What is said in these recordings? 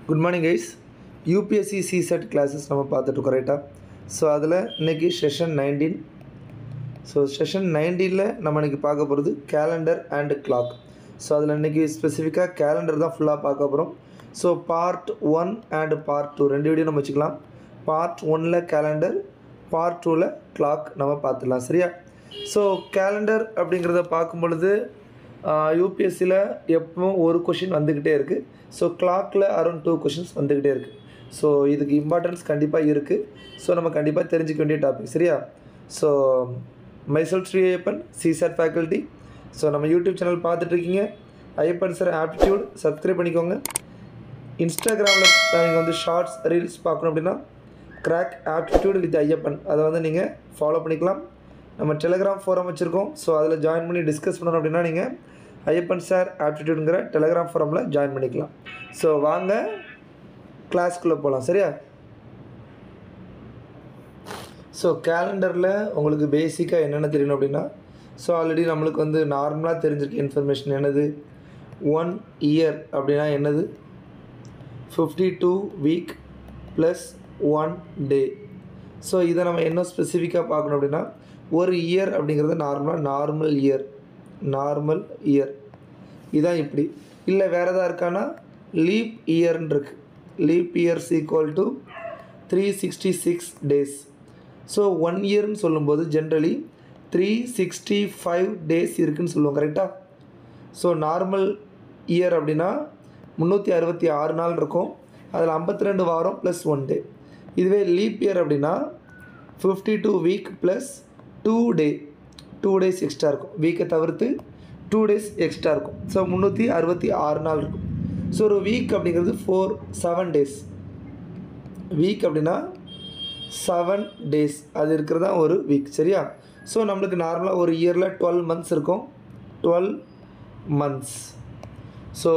Good morning guys. UPSC சிசெட் classes நம்ம பார்த்துட்ருக்கோம் ரைட்டாக. ஸோ அதில் இன்றைக்கி செஷன் 19. ஸோ செஷன் 19ல் நம்ம இன்றைக்கி பார்க்க போகிறது கேலண்டர் அண்ட் கிளாக். ஸோ அதில் இன்றைக்கி ஸ்பெசிஃபிக்காக கேலண்டர் தான் ஃபுல்லாக பார்க்க போகிறோம். ஸோ பார்ட் 1 அண்ட் பார்ட் 2 ரெண்டு வீடியோ நம்ம வச்சுக்கலாம். பார்ட் 1ல் கேலண்டர், பார்ட் 2ல் கிளாக் நம்ம பார்த்துடலாம். சரியா? ஸோ கேலண்டர் அப்படிங்கிறத பார்க்கும் பொழுது யூபிஎஸ்சியில் எப்பவும் ஒரு கொஷின் வந்துக்கிட்டே இருக்குது. ஸோ கிளாக்கில் அரௌண்ட் 2 கொஷின்ஸ் வந்துக்கிட்டே இருக்குது. ஸோ இதுக்கு இம்பார்ட்டன்ஸ் கண்டிப்பாக இருக்குது. ஸோ நம்ம கண்டிப்பாக தெரிஞ்சிக்க வேண்டிய டாபிக். சரியா? So myself Sri Ayyappan, சிசெட் faculty. So நம்ம யூடியூப் சேனல் பார்த்துட்ருக்கீங்க. ஐயப்பன் சார் ஆப்டிடியூட் சப்ஸ்கிரைப் பண்ணிக்கோங்க. இன்ஸ்டாகிராமில் நீங்கள் வந்து ஷார்ட்ஸ் ரீல்ஸ் பார்க்கணும் அப்படின்னா கிராக் ஆப்டிடியூட் வித் ஐயப்பன், அதை வந்து நீங்கள் ஃபாலோ பண்ணிக்கலாம். நம்ம டெலகிராம் ஃபோரம் வச்சுருக்கோம். ஸோ அதில் ஜாயின் பண்ணி டிஸ்கஸ் பண்ணணும் அப்படின்னா நீங்கள் ஐயப்பன் சார் ஆப்டிடியூடுங்கிற டெலகிராம் ஃபோரமில் ஜாயின் பண்ணிக்கலாம். ஸோ வாங்க கிளாஸ்க்குள்ளே போகலாம். சரியா? ஸோ கேலண்டரில் உங்களுக்கு பேசிக்காக என்னென்ன தெரியணும் அப்படின்னா, ஸோ ஆல்ரெடி நம்மளுக்கு வந்து நார்மலாக தெரிஞ்சிருக்க இன்ஃபர்மேஷன் என்னது, 1 இயர் அப்படின்னா என்னது, 52 வீக் ப்ளஸ் 1 டே. ஸோ இதை நம்ம என்ன ஸ்பெசிஃபிக்காக பார்க்கணும் அப்படின்னா, ஒரு இயர் அப்படிங்கிறது நார்மல் இயர் இதான். இப்படி இல்லை வேறு எதாவது இருக்கான்னா லீப் இயர்ன்னு இருக்குது. Leaf years equal to 366 days. So 1 இயர்னு சொல்லும்போது ஜென்ரலி 365 டேஸ் இருக்குதுன்னு சொல்லுவோம். கரெக்டாக? ஸோ நார்மல் இயர் அப்படின்னா 366 நாள் இருக்கும். அதில் 52 வாரம் ப்ளஸ் 1 டே. இதுவே லீப் இயர் அப்படின்னா 52 வீக் ப்ளஸ் 2 டேஸ் எக்ஸ்ட்ரா இருக்கும். வீக்கை தவிர்த்து 2 டேஸ் எக்ஸ்ட்ரா இருக்கும். ஸோ 366 நாள் இருக்கும். ஸோ ஒரு வீக் அப்படிங்கிறது 7 டேஸ். வீக் அப்படின்னா 7 டேஸ் அது இருக்கிறது தான் ஒரு வீக். சரியா? ஸோ நம்மளுக்கு நார்மலாக ஒரு இயரில் 12 மந்த்ஸ் இருக்கும். 12 மந்த்ஸ். ஸோ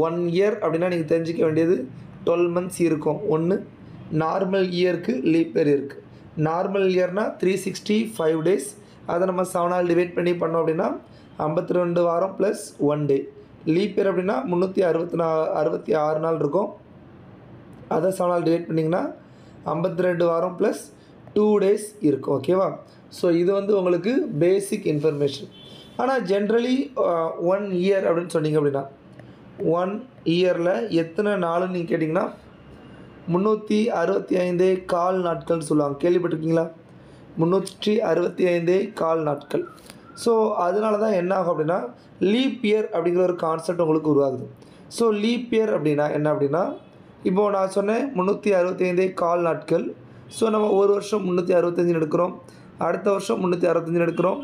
1 இயர் அப்படின்னா நீங்கள் தெரிஞ்சிக்க வேண்டியது 12 மந்த்ஸ் இருக்கும். ஒன்று நார்மல் இயருக்கு லீப் இயர் இருக்குது. நார்மல் இயர்னால் 365 டேஸ். அதை நம்ம 7ஆல் டிவைட் பண்ணி பண்ணோம் அப்படின்னா 52 வாரம் ப்ளஸ் 1 டே. லீப் இயர் அப்படின்னா 366 நாள் இருக்கும். அதை 7ஆல் டிவைட் பண்ணிங்கன்னா 52 வாரம் ப்ளஸ் 2 டேஸ் இருக்கும். ஓகேவா? ஸோ இது வந்து உங்களுக்கு பேசிக் இன்ஃபர்மேஷன். ஆனால் ஜென்ரலி 1 இயர் அப்படின்னு சொன்னீங்க அப்படின்னா 1 இயரில் எத்தனை நாளுன்னு நீங்கள் கேட்டிங்கன்னா 365 கால் நாட்கள்னு சொல்லுவாங்க. கேள்விப்பட்டிருக்கீங்களா? 365 கால் நாட்கள். ஸோ அதனால தான் என்ன ஆகும் அப்படின்னா லீப் இயர் அப்படிங்கிற ஒரு கான்செப்ட் உங்களுக்கு உருவாகுது. ஸோ லீப் இயர் அப்படின்னா என்ன அப்படின்னா, இப்போது நான் சொன்னேன் 365 கால் நாட்கள். ஸோ நம்ம ஒரு வருஷம் 365 எடுக்கிறோம், அடுத்த வருஷம் 365 எடுக்கிறோம்,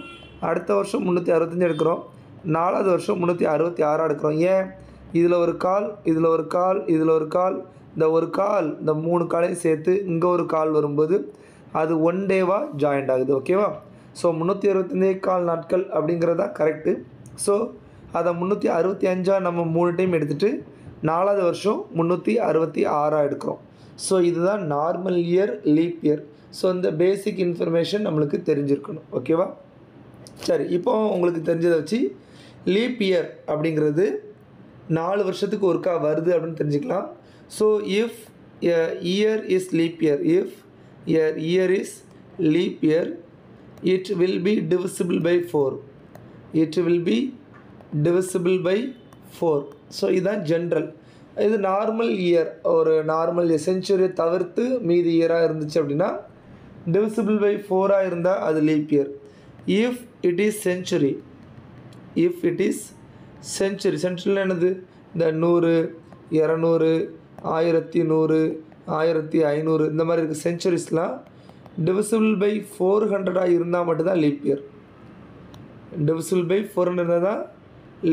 அடுத்த வருஷம் 365 எடுக்கிறோம், 4வது வருஷம் 366 எடுக்கிறோம். ஏன்? இதில் ஒரு கால், இதில் ஒரு கால், இதில் ஒரு கால், இந்த ஒரு கால், இந்த 3 காலையும் சேர்த்து இங்கே ஒரு கால் வரும்போது அது 1 டேவாக ஜாயிண்ட் ஆகுது. ஓகேவா? ஸோ 365 கால் நாட்கள் அப்படிங்கிறது தான் கரெக்டு. ஸோ அதை 365 நம்ம 3 டைம் எடுத்துகிட்டு 4வது வருஷம் 366 எடுக்கிறோம். ஸோ இதுதான் normal year, leap year. So இந்த பேசிக் இன்ஃபர்மேஷன் நம்மளுக்கு தெரிஞ்சிருக்கணும். ஓகேவா? சரி, இப்போ உங்களுக்கு தெரிஞ்சதை வச்சு லீப் இயர் அப்படிங்கிறது 4 வருஷத்துக்கு ஒருக்கா வருது அப்படின்னு தெரிஞ்சுக்கலாம். So if a year is leap year, if a year is leap year, it will be divisible by 4. It will be divisible by 4. So இதுதான் ஜென்ரல். இது நார்மல் இயர், ஒரு நார்மல் செஞ்சுரியை தவிர்த்து மீதி இயராக இருந்துச்சு அப்படின்னா divisible by 4ஆக இருந்தால் அது leap year. if it is century, if it is century, சென்ச்சுரியில் என்னது, இந்த 100, 200, 1100, 1500 இந்த மாதிரி இருக்குது சென்ச்சுரிஸ்லாம். டிவிசிபிள் பை 400 இருந்தால் மட்டும்தான் லீப் இயர். டிவிசிபிள் பை 400 இருந்தால் தான்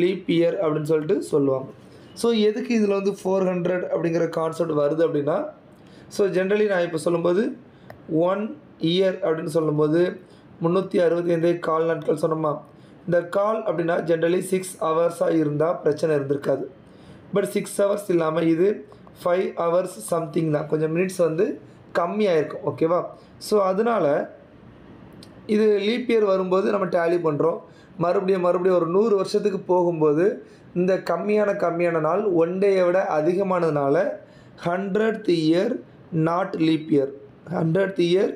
லீப் இயர் அப்படின்னு சொல்லிட்டு சொல்லுவாங்க. ஸோ எதுக்கு இதில் வந்து 400 அப்படிங்கிற கான்செப்ட் வருது அப்படின்னா, ஸோ ஜென்ரலி நான் இப்போ சொல்லும்போது 1 இயர் அப்படின்னு சொல்லும்போது 365 கால் நாட்கள் சொன்னோமா. இந்த கால் அப்படின்னா ஜென்ரலி 6 ஹவர்ஸாக இருந்தால் பிரச்சனை இருந்திருக்காது. பட் 6 ஹவர்ஸ் இல்லாமல் இது 5 ஹவர்ஸ் சம்திங் தான், கொஞ்சம் மினிட்ஸ் வந்து கம்மியாக இருக்கும். ஓகேவா? ஸோ அதனால் இது லீப் இயர் வரும்போது நம்ம டேலி பண்ணுறோம். மறுபடியும் ஒரு 100 வருஷத்துக்கு போகும்போது இந்த கம்மியான நாள் 1 டேயை விட அதிகமானதுனால 100th year not leap year, 100th year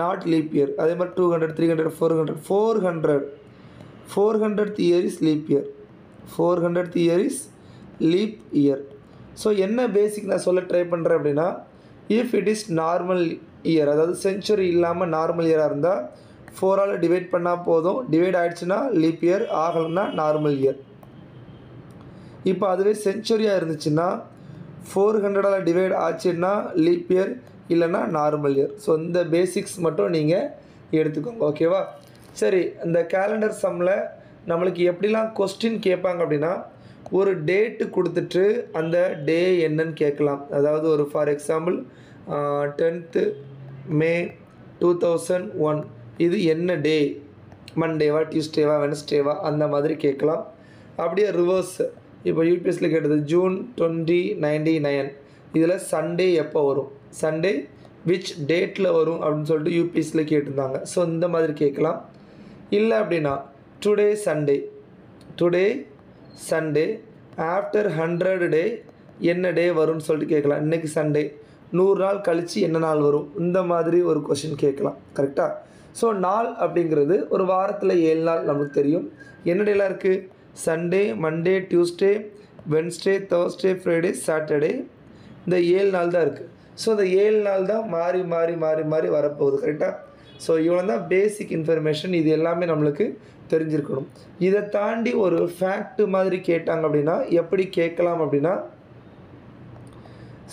not leap year. அதே மாதிரி 200, 300, 400, 400th year is leap year, 400th year is leap year. So என்ன பேசிக் நான் சொல்ல ட்ரை பண்ணுறேன் அப்படின்னா, if it is normal year, அதாவது செஞ்சுரி இல்லாமல் நார்மல் இயராக இருந்தால் 4ஆல் டிவைட் பண்ணால் போதும், டிவைட் ஆகிடுச்சுன்னா லீப் இயர், ஆகலைன்னா நார்மல் இயர். இப்போ அதுவே செஞ்சுரியாக இருந்துச்சுன்னா 400ஆல் டிவைட் ஆச்சுன்னா லீப் இயர், இல்லைன்னா நார்மல் இயர். ஸோ இந்த பேசிக்ஸ் மட்டும் நீங்கள் எடுத்துக்கோங்க, ஓகேவா? சரி, இந்த கேலண்டர் சம்மில் நம்மளுக்கு எப்படிலாம் கொஸ்டின் கேட்பாங்க அப்படின்னா, ஒரு டேட்டு கொடுத்துட்டு அந்த டே என்னன்னு கேட்கலாம். அதாவது ஒரு ஃபார் எக்ஸாம்பிள் 10th May 2001, இது என்ன டே, மண்டேவா, டியூஸ்டேவா, வெனஸ்டேவா, அந்த மாதிரி கேட்கலாம். அப்படியே ரிவர்ஸ், இப்போ யூபிஎஸ்சியில் கேட்டது June 2099, இதில் சண்டே எப்போ வரும், சண்டே விச் டேட்டில் வரும் அப்படின்னு சொல்லிட்டு யூபிஎஸ்சியில் கேட்டிருந்தாங்க. ஸோ இந்த மாதிரி கேட்கலாம். இல்லை அப்படின்னா today Sunday, today Sunday after 100 டே என்ன டே வரும்னு சொல்லிட்டு கேட்கலாம். இன்றைக்கி சண்டே, 100 நாள் கழித்து என்ன நாள் வரும், இந்த மாதிரி ஒரு கொஷின் கேட்கலாம். கரெக்டாக? ஸோ நாள் அப்படிங்கிறது ஒரு வாரத்தில் 7 நாள் நமக்கு தெரியும். என்ன டேலாம் இருக்குது? Sunday, Monday, Tuesday, Wednesday, Thursday, Friday, Saturday. இந்த 7 நாள் தான் இருக்குது. ஸோ இந்த 7 நாள் தான் மாறி மாறி மாறி மாறி வரப்போகுது. கரெக்டாக? ஸோ இவ்வளோ தான் பேசிக் இன்ஃபர்மேஷன். இது எல்லாமே நம்மளுக்கு தெரிஞ்சிருக்கணும். இதை தாண்டி ஒரு ஃபேக்ட் மாதிரி கேட்டாங்க அப்படின்னா எப்படி கேட்கலாம் அப்படின்னா,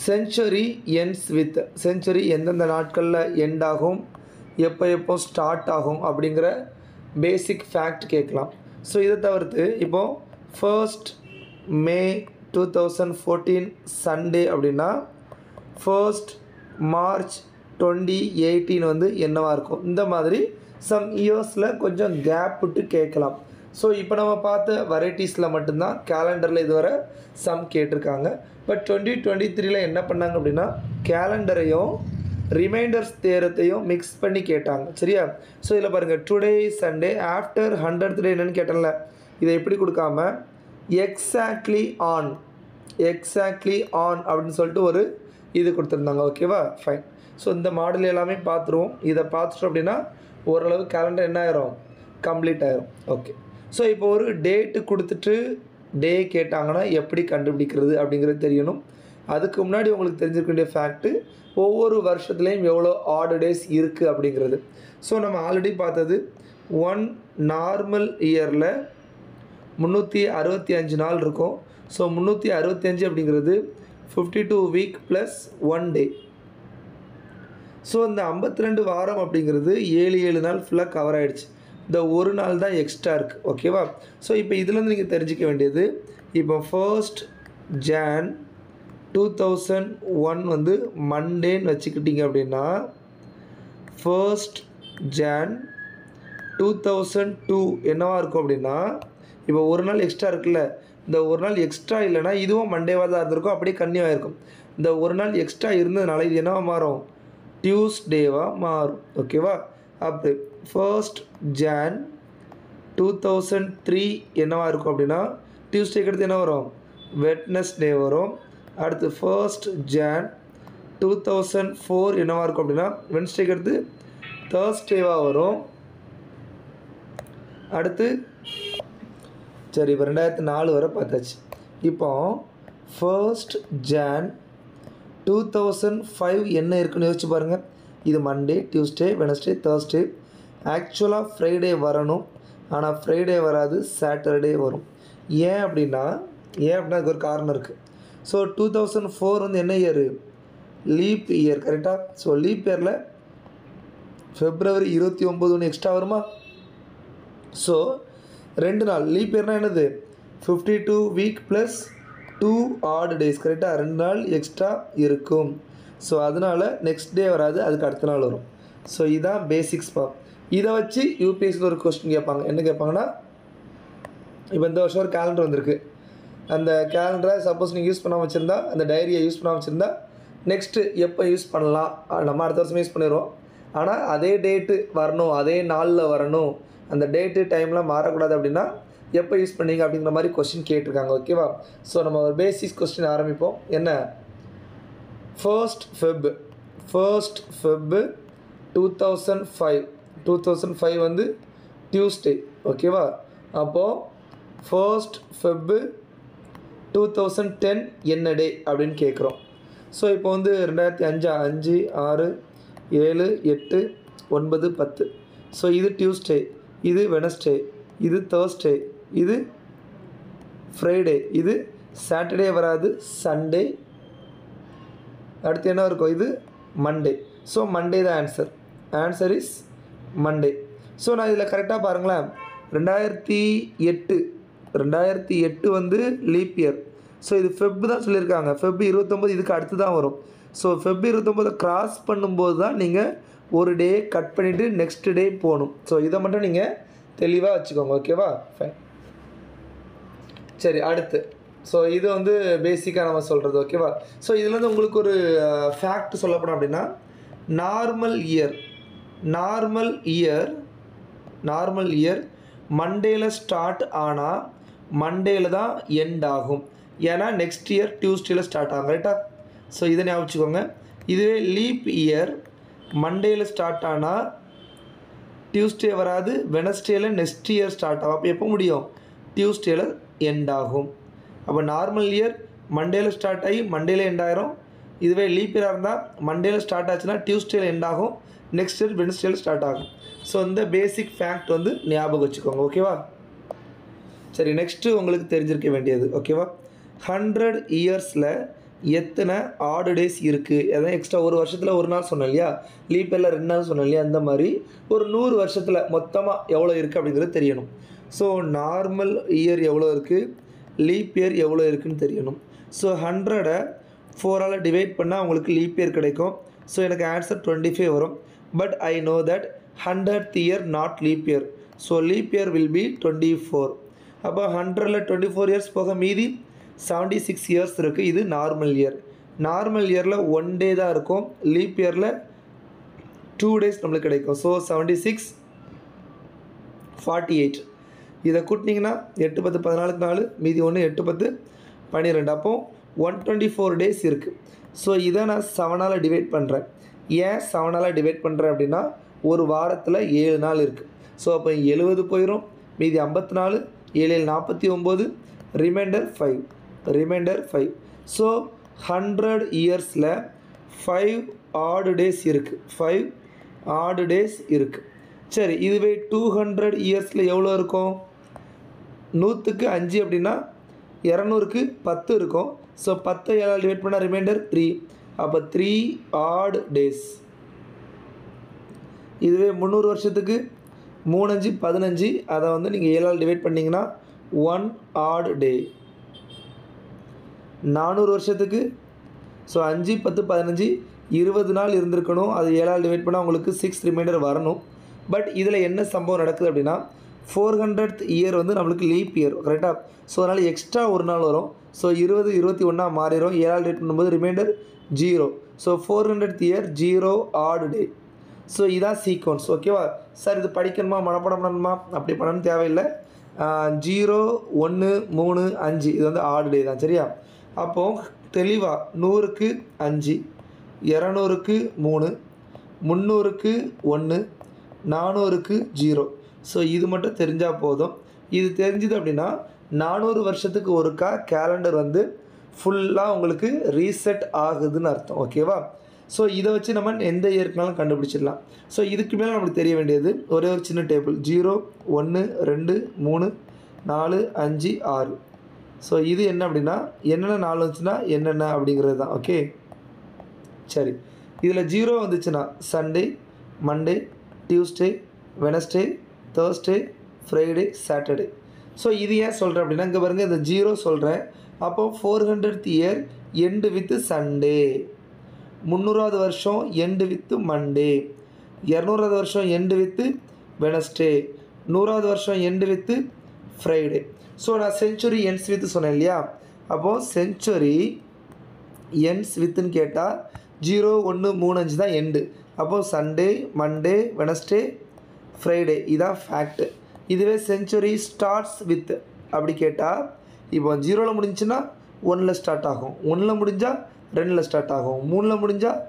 செஞ்சுரி எண்ட்ஸ் வித், செஞ்சுரி எந்தெந்த நாட்களில் எண்ட் ஆகும், எப்போ எப்போ ஸ்டார்ட் ஆகும் அப்படிங்கிற பேசிக் ஃபேக்ட் கேட்கலாம். ஸோ இதை தவிர்த்து இப்போது 1st May 2014 சண்டே அப்படின்னா 1st March 2018 வந்து என்னவாக இருக்கும், இந்த மாதிரி சம் இயர்ஸில் கொஞ்சம் கேப் விட்டு கேட்கலாம். ஸோ இப்போ நம்ம பார்த்த வெரைட்டிஸில் மட்டும்தான் கேலண்டரில் இதுவரை சம் கேட்டிருக்காங்க. பட் 2023 என்ன பண்ணாங்க அப்படின்னா, கேலண்டரையும் ரிமைண்டர்ஸ் தேரத்தையும் மிக்ஸ் பண்ணி கேட்டாங்க. சரியா? ஸோ இதில் பாருங்கள், டுடே சண்டே ஆஃப்டர் 100th டே என்னென்னு கேட்டேன்ல, இதை எப்படி கொடுக்காம எக்ஸாக்ட்லி ஆன், எக்ஸாக்ட்லி ஆன் அப்படின்னு சொல்லிட்டு ஒரு இது கொடுத்துருந்தாங்க. ஓகேவா? ஃபைன். ஸோ இந்த மாடல் எல்லாமே பார்த்துருவோம். இதை பார்த்துட்டோம் அப்படின்னா ஓரளவு கேலண்டர் என்ன ஆயிரும், கம்ப்ளீட் ஆயிரும். ஓகே. ஸோ இப்போ ஒரு டேட்டு கொடுத்துட்டு டே கேட்டாங்கன்னா எப்படி கண்டுபிடிக்கிறது அப்படிங்கிறது தெரியணும். அதுக்கு முன்னாடி உங்களுக்கு தெரிஞ்சிருக்க வேண்டிய ஃபேக்ட்டு, ஒவ்வொரு வருஷத்துலேயும் எவ்வளோ ஆட் டேஸ் இருக்குது அப்படிங்கிறது. ஸோ நம்ம ஆல்ரெடி பார்த்தது, ஒன் நார்மல் இயரில் 365 நாள் இருக்கும். ஸோ 365 அப்படிங்கிறது 52 வீக் ப்ளஸ் 1 டே. ஸோ இந்த 52 வாரம் அப்படிங்கிறது 7 நாள் ஃபுல்லாக கவர் ஆகிடுச்சு. இந்த ஒரு நாள் தான் எக்ஸ்ட்ரா இருக்குது. ஓகேவா? ஸோ இப்போ இதுலேருந்து நீங்கள் தெரிஞ்சிக்க வேண்டியது, இப்போ 1st Jan 2001 வந்து மண்டேன்னு வச்சுக்கிட்டிங்க அப்படின்னா 1st Jan 2002 என்னவாக இருக்கும் அப்படின்னா, இப்போ ஒரு நாள் எக்ஸ்ட்ரா இருக்குல்ல, இந்த ஒரு நாள் எக்ஸ்ட்ரா இல்லைனா இதுவும் மண்டேவாக தான் இருந்திருக்கும், அப்படியே கன்னியூவாக இருக்கும். இந்த ஒரு நாள் எக்ஸ்ட்ரா இருந்ததுனால இது என்னவாக மாறும், டியூஸ்டேவாக மாறும். ஓகேவா? அப்படி 1st Jan 2003 என்னவாக இருக்கும் அப்படின்னா, டியூஸ்டேக்கு அடுத்து என்ன வரும், வெட்னஸ்டே வரும். அடுத்து 1st Jan 2004 என்னவாக இருக்கும் அப்படின்னா, வென்ஸ்டேக்கு அடுத்து தேர்ஸ்டேவாக வரும். அடுத்து சரி, இப்போ 2004 வரை பார்த்தாச்சு. இப்போ 1st Jan 2005 என்ன இருக்குன்னு யோசிச்சு பாருங்கள். இது மண்டே, டியூஸ்டே, வெனஸ்டே, தேர்ஸ்டே. ஆக்சுவலாக ஃப்ரைடே வரணும், ஆனால் ஃப்ரைடே வராது, சாட்டர்டே வரும். ஏன் அப்படின்னா அதுக்கு ஒரு காரணம் இருக்குது. ஸோ 2004 வந்து என்ன இயர், லீப் இயர். கரெக்டாக? ஸோ லீப் இயரில் February 29 எக்ஸ்ட்ரா வருமா? ஸோ 2 நாள் லீப் இயர்னால் என்னது, 52 வீக் ப்ளஸ் 2 ஆட் டேஸ். கரெக்டாக? 2 நாள் எக்ஸ்ட்ரா இருக்கும். ஸோ அதனால் நெக்ஸ்ட் டே வராது, அதுக்கு அடுத்த நாள் வரும். ஸோ இதுதான் பேசிக்ஸ்ப்பா. இதை வச்சு யூபிஎஸ்சியில் ஒரு கொஸ்டின் கேட்பாங்க. என்ன கேட்பாங்கன்னா, இப்போ இந்த வருஷம் ஒரு கேலண்டர் வந்திருக்கு, அந்த கேலண்டரை சப்போஸ் நீங்கள் யூஸ் பண்ணாமல் வச்சுருந்தா, அந்த டைரியை யூஸ் பண்ணாமல் வச்சுருந்தா, நெக்ஸ்ட்டு எப்போ யூஸ் பண்ணலாம், நம்ம அடுத்த வருஷமே யூஸ் பண்ணிடுவோம். ஆனால் அதே டேட்டு வரணும், அதே நாளில் வரணும், அந்த டேட்டு டைம்லாம் மாறக்கூடாது அப்படின்னா எப்போ யூஸ் பண்ணீங்க அப்படிங்கிற மாதிரி கொஸ்டின் கேட்டிருக்காங்க. ஓகேவா? ஸோ நம்ம ஒரு பேசிக்ஸ் கொஸ்டின் ஆரம்பிப்போம். என்ன, ஃபர்ஸ்ட் ஃபெப் 2005 வந்து டியூஸ்டே. ஓகேவா? அப்போது ஃபர்ஸ்ட் ஃபெப் 2010 என்ன டே அப்படின்னு கேட்குறோம். ஸோ இப்போ வந்து 2005 5 6 7 8 9 10. ஸோ இது டியூஸ்டே, இது வெனஸ்டே, இது தேர்ஸ்டே, இது ஃப்ரைடே, இது சாட்டர்டே வராது, சண்டே, அடுத்து என்ன இருக்கும், இது மண்டே. ஸோ மண்டே தான் ஆன்சர் இஸ் மண்டே. ஸோ நான் இதில் கரெக்டாக பாருங்களேன், 2008 வந்து லீப் இயர். ஸோ இது ஃபெப் தான் சொல்லியிருக்காங்க. ஃபெப் 29 இதுக்கு அடுத்து தான் வரும். ஸோ ஃபெப் 29 கிராஸ் பண்ணும்போது தான் நீங்கள் ஒரு டே கட் பண்ணிவிட்டு நெக்ஸ்ட் டே போகணும். ஸோ இதை மட்டும் நீங்கள் தெளிவாக வச்சுக்கோங்க. ஓகேவா? ஃபைன். சரி, அடுத்து. ஸோ இது வந்து பேசிக்காக நம்ம சொல்கிறது. ஓகேவா? ஸோ இதில் வந்து உங்களுக்கு ஒரு ஃபேக்ட் சொல்லப்படும் அப்படின்னா, நார்மல் இயர் மண்டேயில் ஸ்டார்ட் ஆனால் மண்டேயில் தான் எண்ட் ஆகும். ஏன்னா நெக்ஸ்ட் இயர் டியூஸ்டேயில் ஸ்டார்ட் ஆகும். ரைட்டா? ஸோ இதை ஞாபகம் வச்சுக்கோங்க. இதுவே லீப் இயர் மண்டேயில் ஸ்டார்ட் ஆனால் டியூஸ்டே வராது, வெனஸ்டேயில் நெக்ஸ்ட் இயர் ஸ்டார்ட் ஆகும். அப்போ எப்போ முடியும்? டியூஸ்டேயில் எண்ட் ஆகும். அப்போ நார்மல் இயர் மண்டேயில் ஸ்டார்ட் ஆகி மண்டேயில் எண்ட் ஆகிரும். இதுவே லீப் இயராக இருந்தால் மண்டேயில் ஸ்டார்ட் ஆச்சுன்னா டியூஸ்டேயில் எண்ட் ஆகும், நெக்ஸ்ட் இயர் வெனஸ்டேயில் ஸ்டார்ட் ஆகும். ஸோ இந்த பேசிக் ஃபேக்ட் வந்து ஞாபகம் வச்சுக்கோங்க. ஓகேவா? சரி, நெக்ஸ்ட்டு உங்களுக்கு தெரிஞ்சிருக்க வேண்டியது. ஓகேவா? 100 இயர்ஸில் எத்தனை ஆடு டேஸ் இருக்குது? அதான் எக்ஸ்ட்ரா ஒரு வருஷத்தில் ஒரு நாள் சொன்னேன் இல்லையா, லீப் இயரில் 2 நாள் சொன்னேன் இல்லையா, அந்த மாதிரி ஒரு 100 வருஷத்தில் மொத்தமாக எவ்வளோ இருக்குது அப்படிங்கிறது தெரியணும். ஸோ நார்மல் இயர் எவ்வளோ இருக்குது, லீப் இயர் எவ்வளோ இருக்குதுன்னு தெரியணும். ஸோ 100 4ஆல் டிவைட் பண்ணால் உங்களுக்கு லீப் இயர் கிடைக்கும். ஸோ எனக்கு ஆன்சர் 25 வரும். But I know that 100th year not leap year. So leap year will be 24. அப்போ 100ல் 24 இயர்ஸ் போக மீதி 76 இயர்ஸ் இருக்குது. இது நார்மல் இயர். நார்மல் இயரில் 1 டே தான் இருக்கும், லீப் இயரில் 2 டேஸ் நம்மளுக்கு கிடைக்கும். ஸோ 76 48. இதை கூட்டினீங்கன்னா 8 10 14 4 மீதி 1 8 10 12. அப்போது 124 டேஸ் இருக்குது. ஸோ இதை நான் 7ஆல் டிவைட் பண்ணுறேன். ஏன் 7ஆல் டிவைட் பண்ணுறேன் அப்படின்னா, ஒரு வாரத்தில் 7 நாள் இருக்குது. ஸோ அப்போ 70 போயிடும், மீதி 54, 7 49, ரிமைண்டர் 5. ஸோ 100 இயர்ஸில் 5 ஆட் டேஸ் இருக்குது. 5 ஆட் டேஸ் இருக்குது. சரி, இதுவே 200 இயர்ஸில் எவ்வளோ இருக்கும்? 100க்கு 5 அப்படின்னா 200க்கு 10 இருக்கும். ஸோ 10 7ஆல் டிவைட் பண்ணால் ரிமைண்டர் 3. அப்போ 3 ஆட் டேஸ். இதுவே 300 வருஷத்துக்கு 3 5 15, அதை வந்து நீங்கள் 7ஆல் டிவைட் பண்ணிங்கன்னா 1 ஆட் டே. 400 வருஷத்துக்கு ஸோ 5 10 15 20 நாள் இருந்திருக்கணும். அது 7ஆல் டிவைட் பண்ணால் உங்களுக்கு 6 ரிமைண்டர் வரணும். பட் இதில் என்ன சம்பவம் நடக்குது அப்படின்னா, 400th இயர் வந்து நம்மளுக்கு லீப் இயர். கரெக்டாக? ஸோ அதனால் எக்ஸ்ட்ரா ஒரு நாள் வரும். ஸோ 20 21 மாறிடும். 7ஆல் டிவைட் பண்ணும்போது remainder 0. So 400th year 0 odd day. So இதான் சீக்வன்ஸ். ஓகேவா? சார் இது படிக்கணுமா, மனப்பாடம் பண்ணணுமா? அப்படி பண்ணணும்னு தேவையில்லை. 0 1 3 5 இது வந்து ஆட் டே தான். சரியா? அப்போது தெளிவாக 100க்கு 5, 200க்கு 3, 300க்கு 1, 400க்கு 0. ஸோ இது மட்டும் தெரிஞ்சால் போதும். இது தெரிஞ்சுது அப்படின்னா 400 வருஷத்துக்கு ஒருக்கா கேலண்டர் வந்து ஃபுல்லாக உங்களுக்கு ரீசெட் ஆகுதுன்னு அர்த்தம். ஓகேவா? ஸோ இதை வச்சு நம்ம எந்த இயர்க்குனாலும் கண்டுபிடிச்சிடலாம். ஸோ இதுக்கு மேலே நம்மளுக்கு தெரிய வேண்டியது ஒரே ஒரு சின்ன டேபிள். 0 1 2 3 4 5 6. ஸோ இது என்ன அப்படின்னா, என்னென்ன நாள் வந்துச்சுன்னா என்னென்ன அப்படிங்கிறது தான். ஓகே, சரி. இதில் 0 வந்துச்சுன்னா Sunday, Monday, Tuesday, Wednesday, Thursday, Friday, Saturday. So இது ஏன் சொல்கிறேன் அப்படின்னா, இங்கே பாருங்கள், இந்த 0 சொல்கிறேன். அப்போது 400th year end with Sunday, 300வது வருஷம் எண்டு வித்து மண்டே, 200வது வருஷம் எண்டு வித்து வெனஸ்டே, 100வது வருஷம் எண்டு வித்து ஃப்ரைடே. ஸோ நான் செஞ்சுரி எண்ட்ஸ் வித்து சொன்னேன் இல்லையா? அப்போது செஞ்சுரி எண்ட்ஸ் வித்துன்னு கேட்டால் 0 1 3 5 தான் எண்டு. அப்போது சண்டே, மண்டே, வெனஸ்டே, ஃப்ரைடே, இதான் ஃபேக்ட்டு. இதுவே செஞ்சுரி ஸ்டார்ட்ஸ் வித் அப்படி கேட்டால், இப்போ 0ல் முடிஞ்சுன்னா 1ல் ஸ்டார்ட் ஆகும், 1ல் முடிஞ்சால் 2ல் ஸ்டார்ட் ஆகும், 3ல் முடிஞ்சால்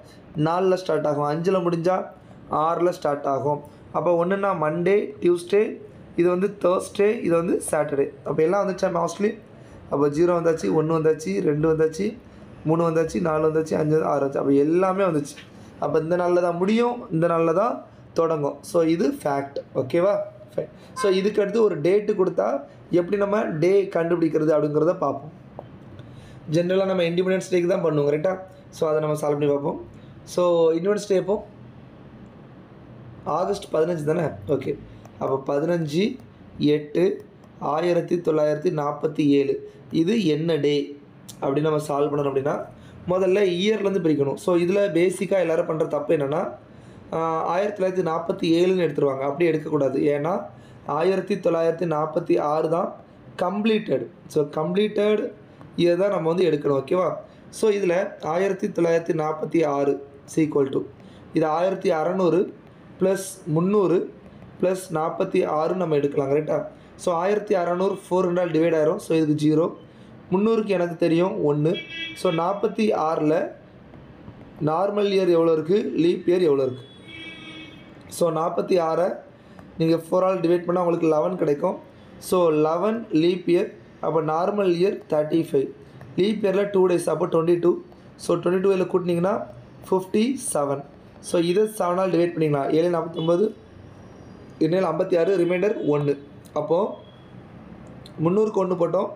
4ல் ஸ்டார்ட் ஆகும், 5ல் முடிஞ்சால் 6ல் ஸ்டார்ட் ஆகும். அப்போ ஒன்றுனா மண்டே, டியூஸ்டே, இது வந்து தேர்ஸ்டே, இது வந்து சாட்டர்டே. அப்போ எல்லாம் வந்துச்சா மோஸ்ட்லி? அப்போ 0 வந்தாச்சு, 1 வந்தாச்சு, 2 வந்தாச்சு, 3 வந்தாச்சு, 4 வந்தாச்சு, 5 6 வந்துச்சு. அப்போ எல்லாமே வந்துச்சு. அப்போ இந்த நாளில் தான் முடியும், இந்த நாளில் தான் தொடங்கும். ஸோ இது ஃபேக்ட். ஓகேவா? ஃபைன். ஸோ இதுக்கு அடுத்து ஒரு டேட்டு கொடுத்தா எப்படி நம்ம டே கண்டுபிடிக்கிறது அப்படிங்கிறத பார்ப்போம். ஜென்ரலாக நம்ம இண்டிபெண்டன்ஸ் டேக்கு தான் பண்ணுவோம், கரெக்டாக? ஸோ அதை நம்ம சால்வ் பண்ணி பார்ப்போம். ஸோ இண்டிபெண்டன்ஸ் டே எப்போ? ஆகஸ்ட் 15 தானே? ஓகே. அப்போ 15/8/1947 இது என்ன டே அப்படின்னு நம்ம சால்வ் பண்ணணும். அப்படின்னா முதல்ல இயர்லேருந்து பிரிக்கணும். ஸோ இதில் பேசிக்காக எல்லோரும் பண்ணுற தப்பு என்னென்னா 1947ன்னு எடுத்துருவாங்க. அப்படி எடுக்கக்கூடாது. ஏன்னா 1946 தான் கம்ப்ளீட்டட். ஸோ கம்ப்ளீட்டட் இயர் தான் நம்ம வந்து எடுக்கணும். ஓகேவா? ஸோ இதில் 1946 ஈக்குவல் டு இது 1600 ப்ளஸ் 300 ப்ளஸ் 46 நம்ம எடுக்கலாம், கரெக்டாக? ஸோ 1600 400 டிவைட் ஆயிரும். ஸோ இதுக்கு 0, 300க்கு எனக்கு தெரியும் 1. ஸோ 46ல் நார்மல் இயர் எவ்வளோ இருக்குது, லீப் இயர் எவ்வளோ இருக்குது? ஸோ 46 நீங்கள் 4ஆல் டிவைட் பண்ணால் உங்களுக்கு 11 கிடைக்கும். So 11 leap year. அப்போ நார்மல் இயர் 35, லீப் இயரில் 2 days, அப்போ 22. ஸோ 22 கூட்டினீங்கன்னா 57. ஸோ இதை 7ஆல் டிவைட் பண்ணிக்கலாம். 7 49, இன்னும் 56, ரிமைண்டர் 1. அப்போது 300க்கு 1 போட்டோம்,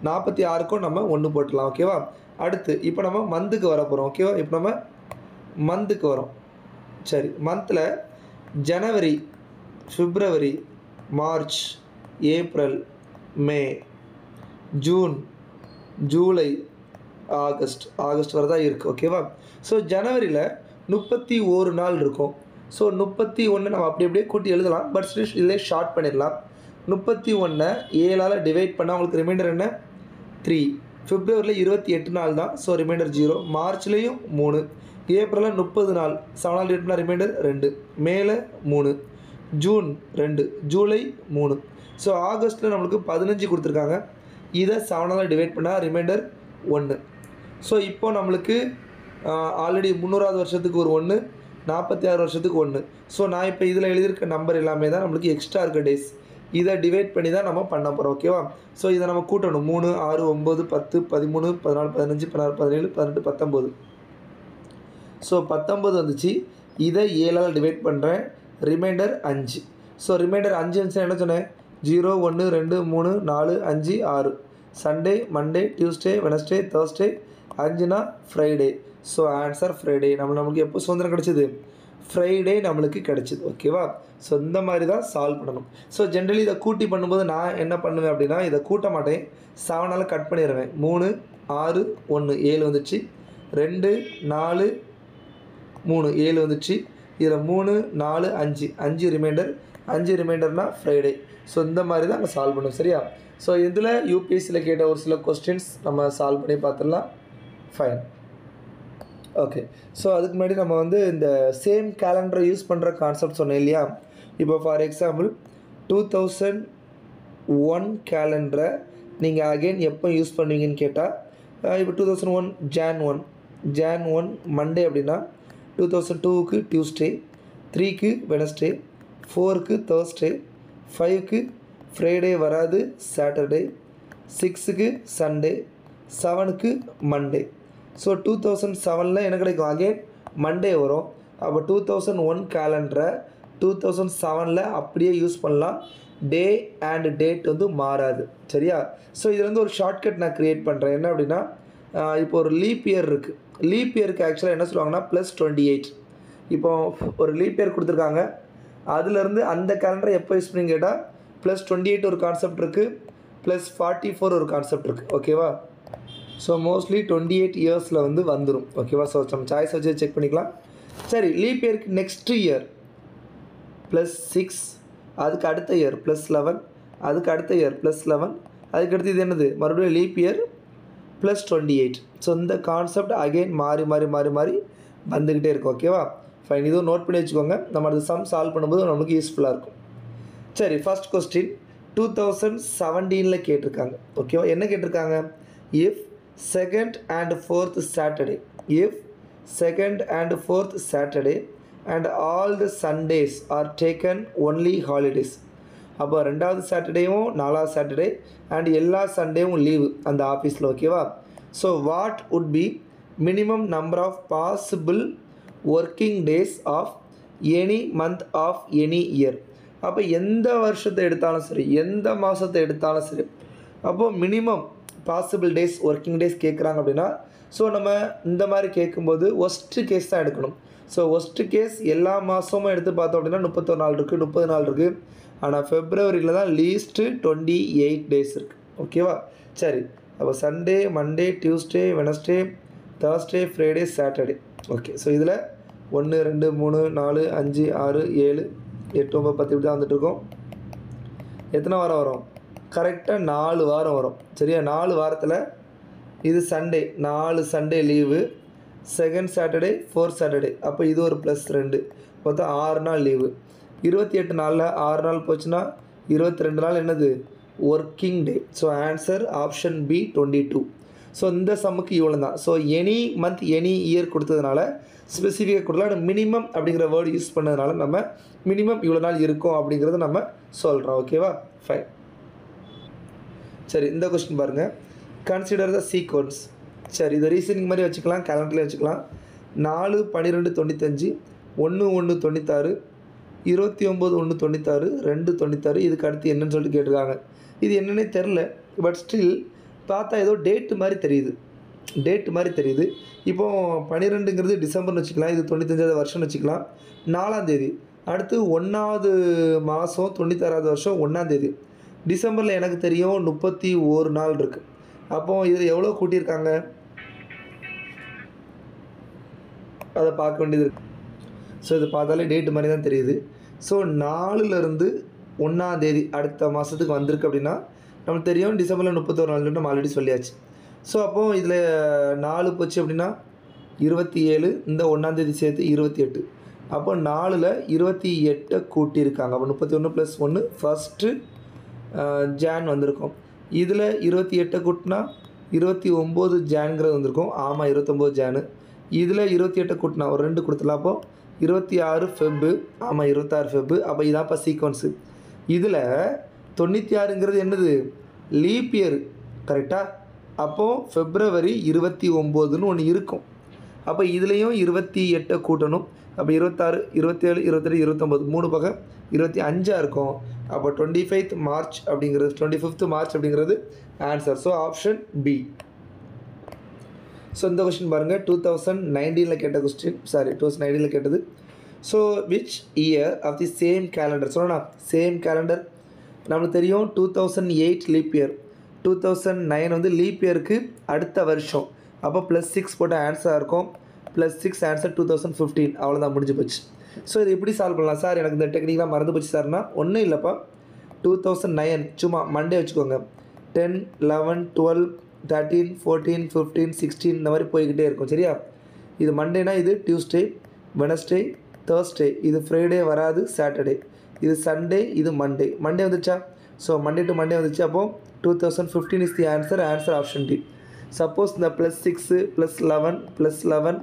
46க்கும் நம்ம 1 போட்டுடலாம். ஓகேவா? அடுத்து இப்போ நம்ம மந்த்துக்கு வர போகிறோம். ஓகேவா? இப்போ நம்ம மந்த்துக்கு வரோம். சரி, மந்தில் ஜனவரி, பிப்ரவரி, மார்ச், ஏப்ரல், மே, ஜூன், ஜூலை, ஆகஸ்ட் வரை தான் இருக்குது. ஓகேவா? ஸோ ஜனவரியில் 31 நாள் இருக்கும். ஸோ 31 நம்ம அப்படியே கூட்டி எழுதலாம். பட் இதிலே ஷார்ட் பண்ணிடலாம். 31 7ஆல் டிவைட் பண்ணால் உங்களுக்கு ரிமைண்டர் என்ன? 3. பிப்ரவரியில் 28 நாள் தான். So remainder 0. மார்ச்லேயும் 3. ஏப்ரலில் 30 நாள். 7ஆல் டிவைட் பண்ணால் ரிமைண்டர் 2. மேலே 3. ஜூன் 2. ஜூலை 3. ஸோ ஆகஸ்ட்டில் நம்மளுக்கு 15 கொடுத்துருக்காங்க. இதை 7ஆல் டிவைட் பண்ணால் ரிமைண்டர் 1. ஸோ இப்போ நம்மளுக்கு ஆல்ரெடி 300வது வருஷத்துக்கு ஒரு 1, 46 வருஷத்துக்கு 1. ஸோ நான் இப்போ இதில் எழுதியிருக்க நம்பர் எல்லாமே தான் நம்மளுக்கு எக்ஸ்ட்ரா இருக்க டேஸ். இதை டிவைட் பண்ணி தான் நம்ம பண்ண போகிறோம். ஓகேவா? ஸோ இதை நம்ம கூட்டணும். 3 6 9 10 13 14 15 16 17 18 19. ஸோ 19 வந்துச்சு. இதை 7ஆல் டிவைட் பண்ணுறேன், ரிமைண்டர் 5. ஸோ ரிமைண்டர் 5 வந்துச்சுன்னா என்ன சொன்னேன்? 0 1 2 3 4 5 6. Sunday, Monday, Tuesday, Wednesday, Thursday, 5னா ஃப்ரைடே. So answer Friday. நம்மளுக்கு எப்போ சுதந்திரம் கிடச்சிது? ஃப்ரைடே நம்மளுக்கு கிடச்சிது. ஓகேவா? ஸோ இந்த மாதிரி தான் சால்வ் பண்ணணும். ஸோ ஜென்ரலி இதை கூட்டி பண்ணும்போது நான் என்ன பண்ணுவேன் அப்படின்னா, இதை கூட்ட மாட்டேன், 7ஆல் கட் பண்ணிடுவேன். 3 6 1 7 வந்துச்சு. 2 4 3 7 வந்துச்சு. இதில் 3 4 5 ரிமைண்டர், 5 ரிமைண்டர்னால் ஃப்ரைடே. ஸோ இந்த மாதிரி தான் நம்ம சால்வ் பண்ணுவோம். சரியா? ஸோ இதில் யூபிஎஸ்சியில் கேட்ட ஒரு சில கொஸ்டின்ஸ் நம்ம சால்வ் பண்ணி பார்த்துடலாம். ஃபைன். ஓகே. ஸோ அதுக்கு முன்னாடி நம்ம வந்து இந்த சேம் கேலண்டரை யூஸ் பண்ணுற கான்செப்ட் சொன்னேன் இல்லையா? இப்போ ஃபார் எக்ஸாம்பிள் 2001 கேலண்டரை நீங்கள் அகெயின் எப்போ யூஸ் பண்ணுவீங்கன்னு கேட்டால், இப்போ 2001 Jan 1 மண்டே அப்படின்னா 2002க்கு டியூஸ்டே, 3க்கு வெனஸ்டே, 4க்கு தேர்ஸ்டே, 5க்கு ஃப்ரைடே வராது சாட்டர்டே, 6க்கு சண்டே, 7க்கு மண்டே. ஸோ 2007 என்ன கிடைக்கும்? அகெயின் மண்டே வரும். அப்போ 2001 கேலண்டரை 2007 அப்படியே யூஸ் பண்ணலாம். டே அண்ட் டேட் வந்து மாறாது. சரியா? ஸோ இதில் வந்து ஒரு ஷார்ட்கட் நான் க்ரியேட் பண்ணுறேன். என்ன அப்படின்னா, இப்போ ஒரு லீப் இயர் இருக்குது. லீப் இயருக்கு ஆக்சுவலாக என்ன சொல்லுவாங்கன்னா +28. இப்போ ஒரு லீப் இயர் கொடுத்துருக்காங்க. அதுலேருந்து அந்த கேலண்டரை எப்போ யூஸ் பண்ணி கேட்டால் +28 ஒரு கான்செப்ட் இருக்குது, +44 ஒரு கான்செப்ட் இருக்குது. ஓகேவா? ஸோ மோஸ்ட்லி 28 இயர்ஸில் வந்து வந்துடும். ஓகேவா? ஸோ நம்ம சாய்ஸ் வச்சு செக் பண்ணிக்கலாம். சரி, லீப் இயருக்கு நெக்ஸ்ட் இயர் +6, அதுக்கு அடுத்த இயர் +11, அதுக்கு அடுத்த இயர் +11, அதுக்கு அடுத்து இது என்னது? மறுபடியும் லீப் இயர் +28. ஸோ இந்த கான்செப்ட் அகெயின் மாறி மாறி மாறி மாறி வந்துக்கிட்டே இருக்கும். ஓகேவா? ஃபைன். இதுவும் நோட் பண்ணி வச்சுக்கோங்க. நம்ம அது சம் சால்வ் பண்ணும்போது நமக்கு யூஸ்ஃபுல்லாக இருக்கும். சரி, ஃபர்ஸ்ட் கொஸ்டின் 2017 கேட்டிருக்காங்க. ஓகேவா? என்ன கேட்டிருக்காங்க? If second and fourth Saturday. If second and fourth Saturday and all the Sundays are taken only holidays. அப்போ ரெண்டாவது சாட்டர்டேவும் நாலாவது சாட்டர்டே அண்ட் எல்லா சண்டேவும் லீவு அந்த ஆஃபீஸில். ஓகேவா? So what would be minimum number of possible working days of any month of any year. அப்போ எந்த வருஷத்தை எடுத்தாலும் சரி, எந்த மாதத்தை எடுத்தாலும் சரி, அப்போது minimum possible days working days கேட்குறாங்க அப்படின்னா, ஸோ நம்ம இந்த மாதிரி கேட்கும்போது ஒஸ்ட்டு கேஸ் தான் எடுக்கணும். ஸோ ஒஸ்ட்டு கேஸ் எல்லா மாதமும் எடுத்து பார்த்தோம் அப்படின்னா 31 நாள் இருக்குது, 30 நாள் இருக்குது. ஆனால் ஃபெப்ரவரியில் தான் லீஸ்ட்டு 28 டேஸ் இருக்குது. ஓகேவா? சரி, அப்போ Sunday, Monday, Tuesday, Wednesday, Thursday, Friday, Saturday. Okay, so இதில் 1 2 3 4 5 6 7 8 9 10 இப்படி தான் வந்துட்டுருக்கோம். எத்தனை வாரம் வரும்? கரெக்டாக 4 வாரம் வரும். சரியா? 4 வாரத்தில் இது Sunday, 4 Sunday leave, second Saturday, fourth Saturday, அப்போ இது ஒரு +2, மொத்தம் 6 நாள் லீவு. 28 நாளில் 6 நாள் போச்சுன்னா 22 நாள் என்னது? Working day. So answer option B 22. So இந்த சம்முக்கு இவ்வளோ தான். So any month any year கொடுத்ததுனால ஸ்பெசிஃபிக்காக கொடுக்கல, மினிமம் அப்படிங்கிற வேர்டு யூஸ் பண்ணதுனால நம்ம மினிமம் இவ்வளோ நாள் இருக்கும் அப்படிங்கிறத நம்ம சொல்கிறோம். ஓகேவா? ஃபைன். சரி, இந்த கொஸ்டின் பாருங்கள். Consider the sequence. சரி, இதை ரீசனிங் மாதிரி வச்சுக்கலாம், கேலண்டர்லேயே வச்சுக்கலாம். 4 12 95, 1 1 96, 29 1 96, 2 96. இதுக்கு அடுத்து என்னன்னு சொல்லிட்டு கேட்டிருக்காங்க. இது என்னன்னே தெரில, பட் ஸ்டில் பார்த்தா ஏதோ டேட்டு மாதிரி தெரியுது. இப்போது 12ங்கிறது டிசம்பர்னு வச்சுக்கலாம், இது 95வது வருஷம்னு வச்சுக்கலாம். 4ஆம் தேதி, அடுத்து 1வது மாதம் 96வது வருஷம் 1ஆம் தேதி. டிசம்பரில் எனக்கு தெரியும் 31 நாள் இருக்குது. அப்போது இதில் எவ்வளோ கூட்டியிருக்காங்க அதை பார்க்க வேண்டியது இருக்குது. ஸோ இது பார்த்தாலே டேட்டு மாதிரி தான் தெரியுது. ஸோ 4லேருந்து 1ஆம் தேதி அடுத்த மாதத்துக்கு வந்திருக்கு அப்படின்னா நமக்கு தெரியும் டிசம்பரில் 31 நாள் நம்ம ஆல்ரெடி சொல்லியாச்சு. ஸோ அப்போது இதில் 4 போச்சு அப்படின்னா 27, இந்த 1ஆம் தேதி சேர்த்து 28. அப்போ 4ல் 28 கூட்டியிருக்காங்க. அப்போ 31 + 1 ஃபஸ்ட்டு ஜான் வந்திருக்கும். இதில் 28 கூட்டினா 29 ஜான்ங்கிறது வந்திருக்கும். ஆமாம், 29 ஜானு. இதில் 28 கூட்டினா ஒரு 2 கொடுத்துலாம். அப்போது 26 ஃபெப்பு. ஆமாம், 26 ஃபெப்பு. அப்போ இதான் இப்போ சீக்வன்ஸு. இதில் 96ங்கிறது என்னது? Leaf year. கரெக்டாக? அப்போது ஃபெப்ரவரி 29ன்னு ஒன்று இருக்கும். அப்போ இதுலேயும் 28 கூட்டணும். அப்போ 26 27 28 29 3 பக்கம் 25 இருக்கும். அப்போ 25th மார்ச் அப்படிங்கிறது 25th மார்ச் அப்படிங்கிறது answer. So option B. So இந்த கொஸ்டின் பாருங்கள், 2019 கேட்ட கொஸ்டின். 2019 கேட்டது. So which year of the same calendar சொல்லணும். சேம் கேலண்டர் நம்மளுக்கு தெரியும் 2008 லீப் இயர், 2009 வந்து லீப் இயருக்கு அடுத்த வருஷம். அப்போ +6 போட்ட ஆன்சராக இருக்கும். +6 ஆன்சர் 2015. அவ்வளோதான், முடிஞ்சு போச்சு. ஸோ இது எப்படி சால்வ் பண்ணலாம் சார்? எனக்கு இந்த டெக்னிக்லாம் மறந்து போச்சு சார்னா, ஒன்றும் இல்லைப்பா. 2009 சும்மா மண்டே வச்சுக்கோங்க. 10 11 12 13 14 15 16 இந்த மாதிரி போய்கிட்டே இருக்கும். சரியா? இது மண்டேனா இது டியூஸ்டே, வெனஸ்டே, தேர்ஸ்டே, இது ஃப்ரைடே வராது, சாட்டர்டே, இது சண்டே, இது மண்டே. மண்டே வந்துச்சா? ஸோ மண்டே டு மண்டே வந்துச்சு. அப்போது 2015 is the answer. Answer option D. Suppose இந்த +6 +11 +11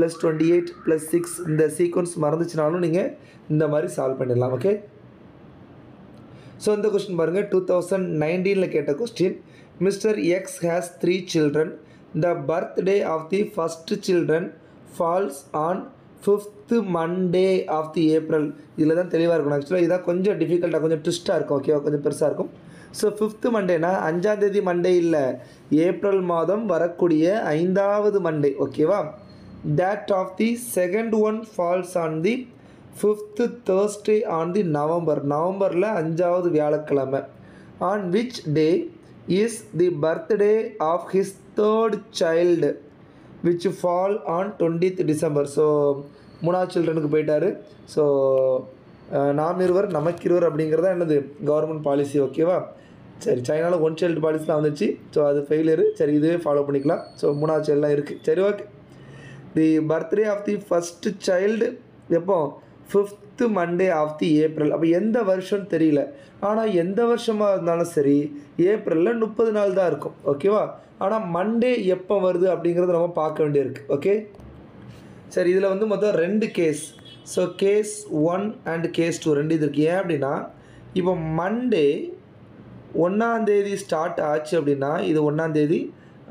+28 +6 இந்த சீக்வன்ஸ் மறந்துச்சுனாலும் நீங்கள் இந்த மாதிரி சால்வ் பண்ணிடலாம். ஓகே. ஸோ இந்த கொஸ்டின் பாருங்கள், 2019 கேட்ட question. Mister X has 3 children. The birthday of the first children falls on 5th Monday of the April. இதில் தான் தெளிவாக இருக்கணும். ஆக்சுவலாக இதான் கொஞ்சம் டிஃபிகல்ட்டாக, கொஞ்சம் ட்விஸ்ட்டாக இருக்கும். ஓகேவா? கொஞ்சம் பெருசாக இருக்கும். ஸோ 5th மண்டேனா 5ஆம் தேதி மண்டே இல்லை, ஏப்ரல் மாதம் வரக்கூடிய 5வது மண்டே. ஓகேவா? That of the second one falls on the 5th Thursday on the November. நவம்பரில் 5வது வியாழக்கிழமை. On which day is the birthday of his third child which fall on 20th December. So 3வது சில்ட்ரனுக்கு போயிட்டார். So நாம் இருவர் நமக்கிருவர் அப்படிங்கிறதா என்னது? Government policy. ஓகேவா? சரி, சைனாவில் 1 child பாலிசிலாம் வந்துச்சு. ஸோ அது ஃபெயிலியரு. சரி, இதுவே ஃபாலோ பண்ணிக்கலாம். ஸோ 3வது சைல்டெலாம் இருக்குது. சரி, okay. The birthday of the first child எப்போ? 5th Monday of the April. அப்போ எந்த வருஷம்னு தெரியல, ஆனால் எந்த வருஷமாக இருந்தாலும் சரி ஏப்ரலில் 30 நாள் தான் இருக்கும். ஓகேவா? ஆனால் மண்டே எப்போ வருது அப்படிங்கிறத நம்ம பார்க்க வேண்டியிருக்கு. ஓகே, சரி. இதில் வந்து மொத்தம் 2 case. So case 1 and case 2 2 இது இருக்குது. ஏன் அப்படின்னா இப்போ மண்டே 1 ஸ்டார்ட் ஆச்சு அப்படின்னா இது 1,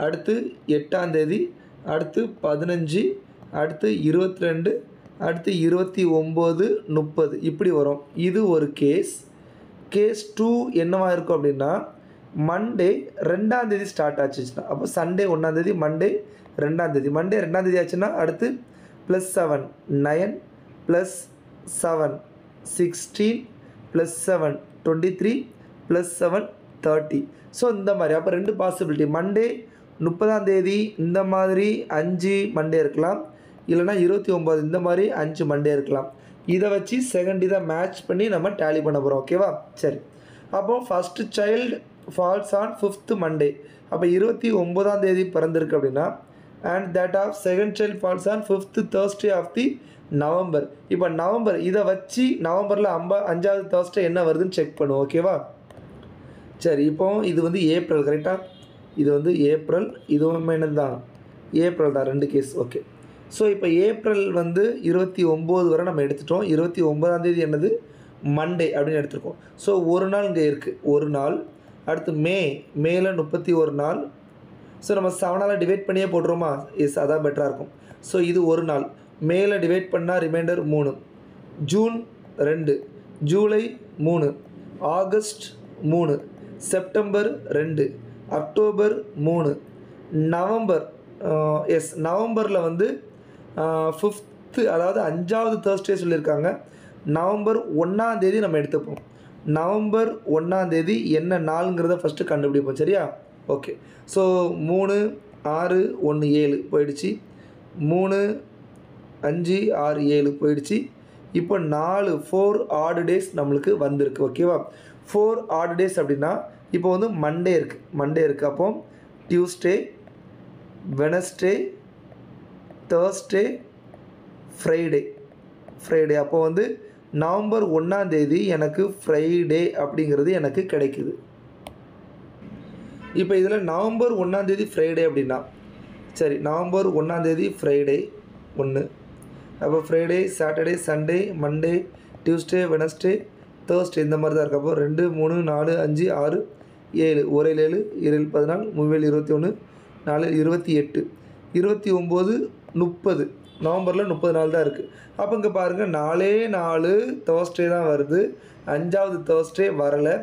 அடுத்து 8, அடுத்து 15, அடுத்து 22, அடுத்து 29, 30 இப்படி வரும். இது ஒரு கேஸ். கேஸ் 2 என்னவா இருக்கும் அப்படின்னா மண்டே 2 ஸ்டார்ட் ஆச்சுன்னா அப்போ சண்டே 1, மண்டே 2, மண்டே 2 ஆச்சுன்னா அடுத்து +7 9 +7 16 +7 23 +7 30. ஸோ இந்த மாதிரி அப்போ 2 பாசிபிலிட்டி. மண்டே 30 இந்த மாதிரி 5 மண்டே இருக்கலாம், இல்லைனா 29 இந்த மாதிரி 5 மண்டே இருக்கலாம். இதை வச்சு செகண்ட் இதை மேட்ச் பண்ணி நம்ம டேலி பண்ண போகிறோம். ஓகேவா, சரி. அப்போது first child falls on 5th Monday. அப்போ 29 பிறந்திருக்கு அப்படின்னா and that of second child falls on 5th Thursday of the November. இப்போ நவம்பர் இதை வச்சு நவம்பரில் 5வது Thursday என்ன வருதுன்னு செக் பண்ணுவோம். ஓகேவா, சரி. இப்போ இது வந்து ஏப்ரல், கரெக்டாக? இது வந்து ஏப்ரல், இதுவும் என்னது தான் ஏப்ரல் தான், 2 கேஸ். ஓகே, ஸோ இப்போ ஏப்ரல் வந்து 29 வரை நம்ம எடுத்துட்டோம். 29 என்னது மண்டே அப்படின்னு எடுத்துருக்கோம். ஸோ ஒரு நாள் இங்கே இருக்குது, ஒரு நாள். அடுத்து மேல 31 நாள். ஸோ நம்ம 7ஆல் டிவைட் பண்ணியே போட்டுருவோமா? எஸ், அதான் பெட்டராக இருக்கும். ஸோ இது ஒரு நாள். மேலே டிவைட் பண்ணால் remainder 3. June 2, July 3, August 3, September 2, October 3, November. Yes, நவம்பரில் வந்து 5th அதாவது 5வது Thursday சொல்லியிருக்காங்க. நவம்பர் 1 நம்ம எடுத்துப்போம். நவம்பர் 1 என்ன நாளுங்கிறத ஃபஸ்ட்டு கண்டுபிடிப்போம். சரியா, ஓகே. ஸோ 3 6 1 7 போயிடுச்சு. 3 5 6 7 போயிடுச்சு. இப்போ 4 ஆட் டேஸ் நம்மளுக்கு வந்திருக்கு. ஓகேவா, 4 ஆட் டேஸ் அப்படின்னா இப்போ வந்து மண்டே இருக்குது. அப்போ டியூஸ்டே, வெனஸ்டே, தேர்ஸ்டே, ஃப்ரைடே. அப்போ வந்து நவம்பர் 1 எனக்கு ஃப்ரைடே அப்படிங்கிறது எனக்கு கிடைக்குது. இப்போ இதில் நவம்பர் 1 ஃப்ரைடே அப்படின்னா சரி, நவம்பர் 1 ஃப்ரைடே 1. அப்போ Friday, Saturday, Sunday, Monday, Tuesday, Wednesday, Thursday இந்த மாதிரி தான் இருக்குது. அப்போ 2 3 4 5 6 7 1 7 7 14 3 21 4 28 29 30. நவம்பரில் 30 நாள் தான் இருக்குது. அப்போ இங்கே பாருங்கள் 4 தேர்ஸ்டே தான் வருது, 5வது Thursday வரலை.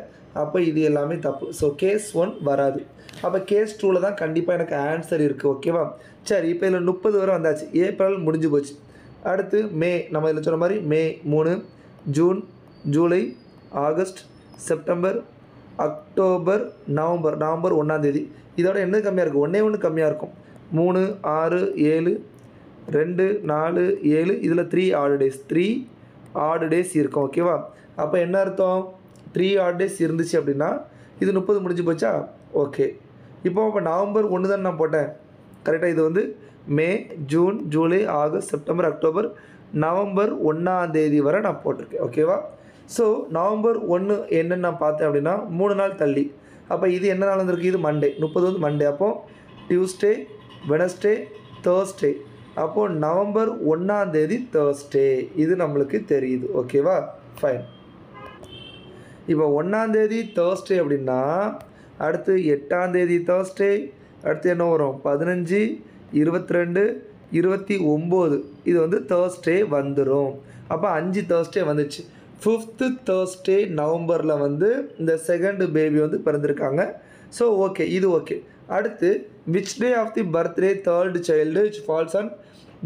அப்போ இது எல்லாமே தப்பு. ஸோ கேஸ் 1 வராது. அப்போ கேஸ் 2ல் தான் கண்டிப்பாக எனக்கு ஆன்சர் இருக்குது. ஓகேவா, சரி. இப்போ இதில் 30 வரை வந்தாச்சு. ஏப்ரல் முடிஞ்சு போச்சு. அடுத்து மே, நம்ம இதில் சொன்ன மாதிரி மே 3, June, July, August, September, October, November 1 இதோட என்ன கம்மியாக இருக்கும்? 1 கம்மியாக இருக்கும். 3 6 7 2 4 7 இதில் 3 ஆட் டேஸ் இருக்கும். ஓகேவா, அப்போ என்ன அர்த்தம்? 3 ஆட் டேஸ் இருந்துச்சு அப்படின்னா இது 30 முடிஞ்சு போச்சா? ஓகே. இப்போ நவம்பர் 1 தான் நான் போட்டேன், கரெக்டாக? இது வந்து May, June, July, August, September, October, November 1 வரை நான் போட்டிருக்கேன். ஓகேவா, ஸோ நவம்பர் 1 என்னென்னு நான் பார்த்தேன் அப்படின்னா 3 நாள் தள்ளி. அப்போ இது என்ன நாள் வந்திருக்கு? இது மண்டே, 30 வந்து மண்டே. அப்போது டியூஸ்டே, வெனஸ்டே, தேர்ஸ்டே. அப்போது நவம்பர் 1 தேர்ஸ்டே இது நம்மளுக்கு தெரியுது. ஓகேவா, ஃபைன். இப்போ 1 தேர்ஸ்டே அப்படின்னா அடுத்து 8 தேர்ஸ்டே, அடுத்து என்ன வரும்? 15 22 29 இது வந்து தேர்ஸ்டே வந்துடும். அப்போ 5 தேர்ஸ்டே வந்துச்சு. 5th Thursday நவம்பரில் வந்து இந்த செகண்ட் பேபி வந்து பிறந்திருக்காங்க. ஸோ ஓகே, இது ஓகே. அடுத்து which day of the birthday third child which falls on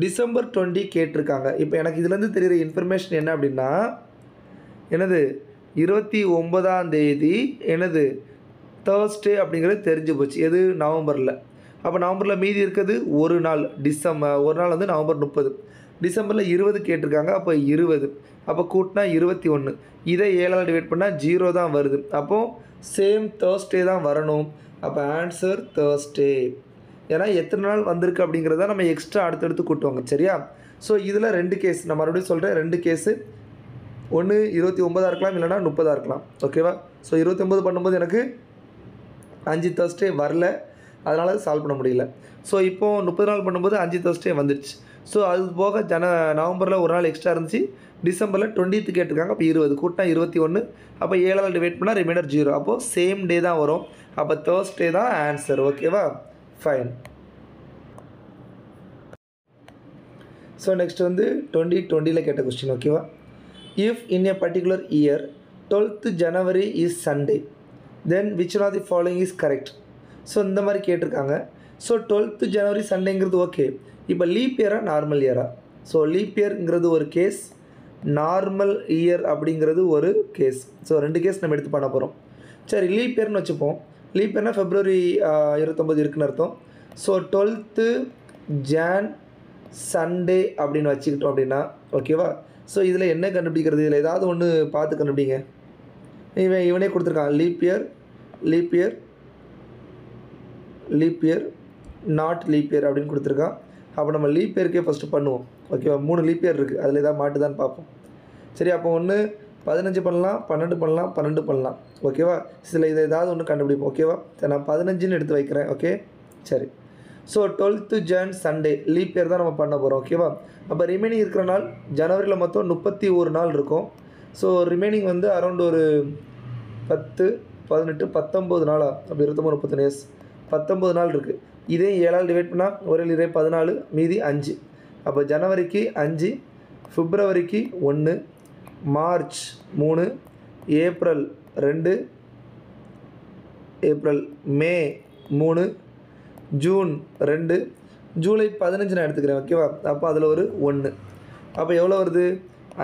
December 20 கேட்டிருக்காங்க. இப்போ எனக்கு இதுலேருந்து தெரிகிற இன்ஃபர்மேஷன் என்ன அப்படின்னா என்னது 29 என்னது தேர்ஸ்டே அப்படிங்கிறது தெரிஞ்சு போச்சு. எது? நவம்பரில். அப்போ நவம்பரில் மீதி இருக்கிறது ஒரு நாள், ஒரு நாள் வந்து நவம்பர் 30. டிசம்பரில் 20 கேட்டிருக்காங்க. அப்போ 20, அப்போ கூட்டினா 21. இதை 7ஆல் டிவைட் பண்ணால் 0 தான் வருது. அப்போது சேம் தேர்ஸ்டே தான் வரணும். அப்போ ஆன்சர் தேர்ஸ்டே. ஏன்னா எத்தனை நாள் வந்திருக்கு அப்படிங்கிறத நம்ம எக்ஸ்ட்ரா அடுத்தடுத்து கூட்டுவாங்க. சரியா, ஸோ இதில் 2 கேஸ் நான் மறுபடியும் சொல்கிறேன். 2 கேஸு, ஒன்று 29 இருக்கலாம், இல்லைனா 30 இருக்கலாம். ஓகேவா, ஸோ 29 பண்ணும்போது எனக்கு 5 தேர்ஸ்டே வரல. அதனால் சால்வ் பண்ண முடியல. ஸோ இப்போது 30 நாள் பண்ணும்போது 5 தேர்ஸ்டே வந்துடுச்சு. ஸோ அது போக நவம்பரில் ஒரு நாள் எக்ஸ்ட்ரா இருந்துச்சு, டிசம்பரில் 20th கேட்டிருக்காங்க. அப்போ 20 கூட்டினா 21, அப்போ 7ஆல் டிவைட் பண்ணால் ரிமைண்டர் 0. அப்போது சேம் டே தான் வரும். அப்போ தேர்ஸ்டே தான் ஆன்சர். ஓகேவா, ஃபைன். ஸோ நெக்ஸ்ட் வந்து 2020 கேட்ட கொஸ்டின். ஓகேவா, if in a particular year 12th January இஸ் Sunday, then which one of the following is correct. So இந்த மாதிரி கேட்டிருக்காங்க. ஸோ 12th January சண்டேங்கிறது ஓகே. இப்போ லீப் இயரா நார்மல் இயரா? ஸோ லீப் இயர்ங்கிறது ஒரு கேஸ், நார்மல் இயர் அப்படிங்கிறது ஒரு கேஸ். ஸோ 2 கேஸ் நம்ம எடுத்து பண்ண போகிறோம். சரி, லீப் இயர்னு வச்சுப்போம். லீப் இயர்னா February 29 இருக்குன்னு அர்த்தம். ஸோ 12th Jan சண்டே அப்படின்னு வச்சுக்கிட்டோம் அப்படின்னா ஓகேவா. ஸோ இதில் என்ன கண்டுபிடிக்கிறது? இதில் ஏதாவது ஒன்று பார்த்து கண்டுபிடிங்க. இவனே கொடுத்துருக்கான் leaf year, leaf year, leap year, not leap year அப்படின்னு கொடுத்துருக்கான். அப்போ நம்ம லீப் இயருக்கே ஃபஸ்ட்டு பண்ணுவோம். ஓகேவா, 3 லீப் இயர் இருக்குது, அதில் ஏதாவது மாட்டுதான்னு பார்ப்போம். சரி, அப்போ ஒன்று 15 பண்ணலாம், 12 பண்ணலாம், 12 பண்ணலாம். ஓகேவா, இதில் இதை ஏதாவது ஒன்று கண்டுபிடிப்போம். ஓகேவா, சரி, நான் 15ன்னு எடுத்து வைக்கிறேன். ஓகே, சரி. So 12th Jan Sunday leap year தான் நம்ம பண்ண போகிறோம். ஓகேவா, அப்போ ரிமைனிங் இருக்கிற நாள் ஜனவரியில் மொத்தம் 31 நாள் இருக்கும். ஸோ ரிமைனிங் வந்து அரௌண்ட் ஒரு 10, 18, 19 நாளா? அப்போ 23, 31 எஸ் 19 நாள் இருக்குது. இதே 7ஆல் டிவைட் பண்ணால் ஒரு 14, மீதி 5. அப்போ ஜனவரிக்கு 5, பிப்ரவரிக்கு 1, மார்ச் 3, ஏப்ரல் 2, மே 3, ஜூன் 2, ஜூலை 15 நான் எடுத்துக்கிறேன். ஓகேவா, அப்போ அதில் ஒரு 1. அப்போ எவ்வளோ வருது?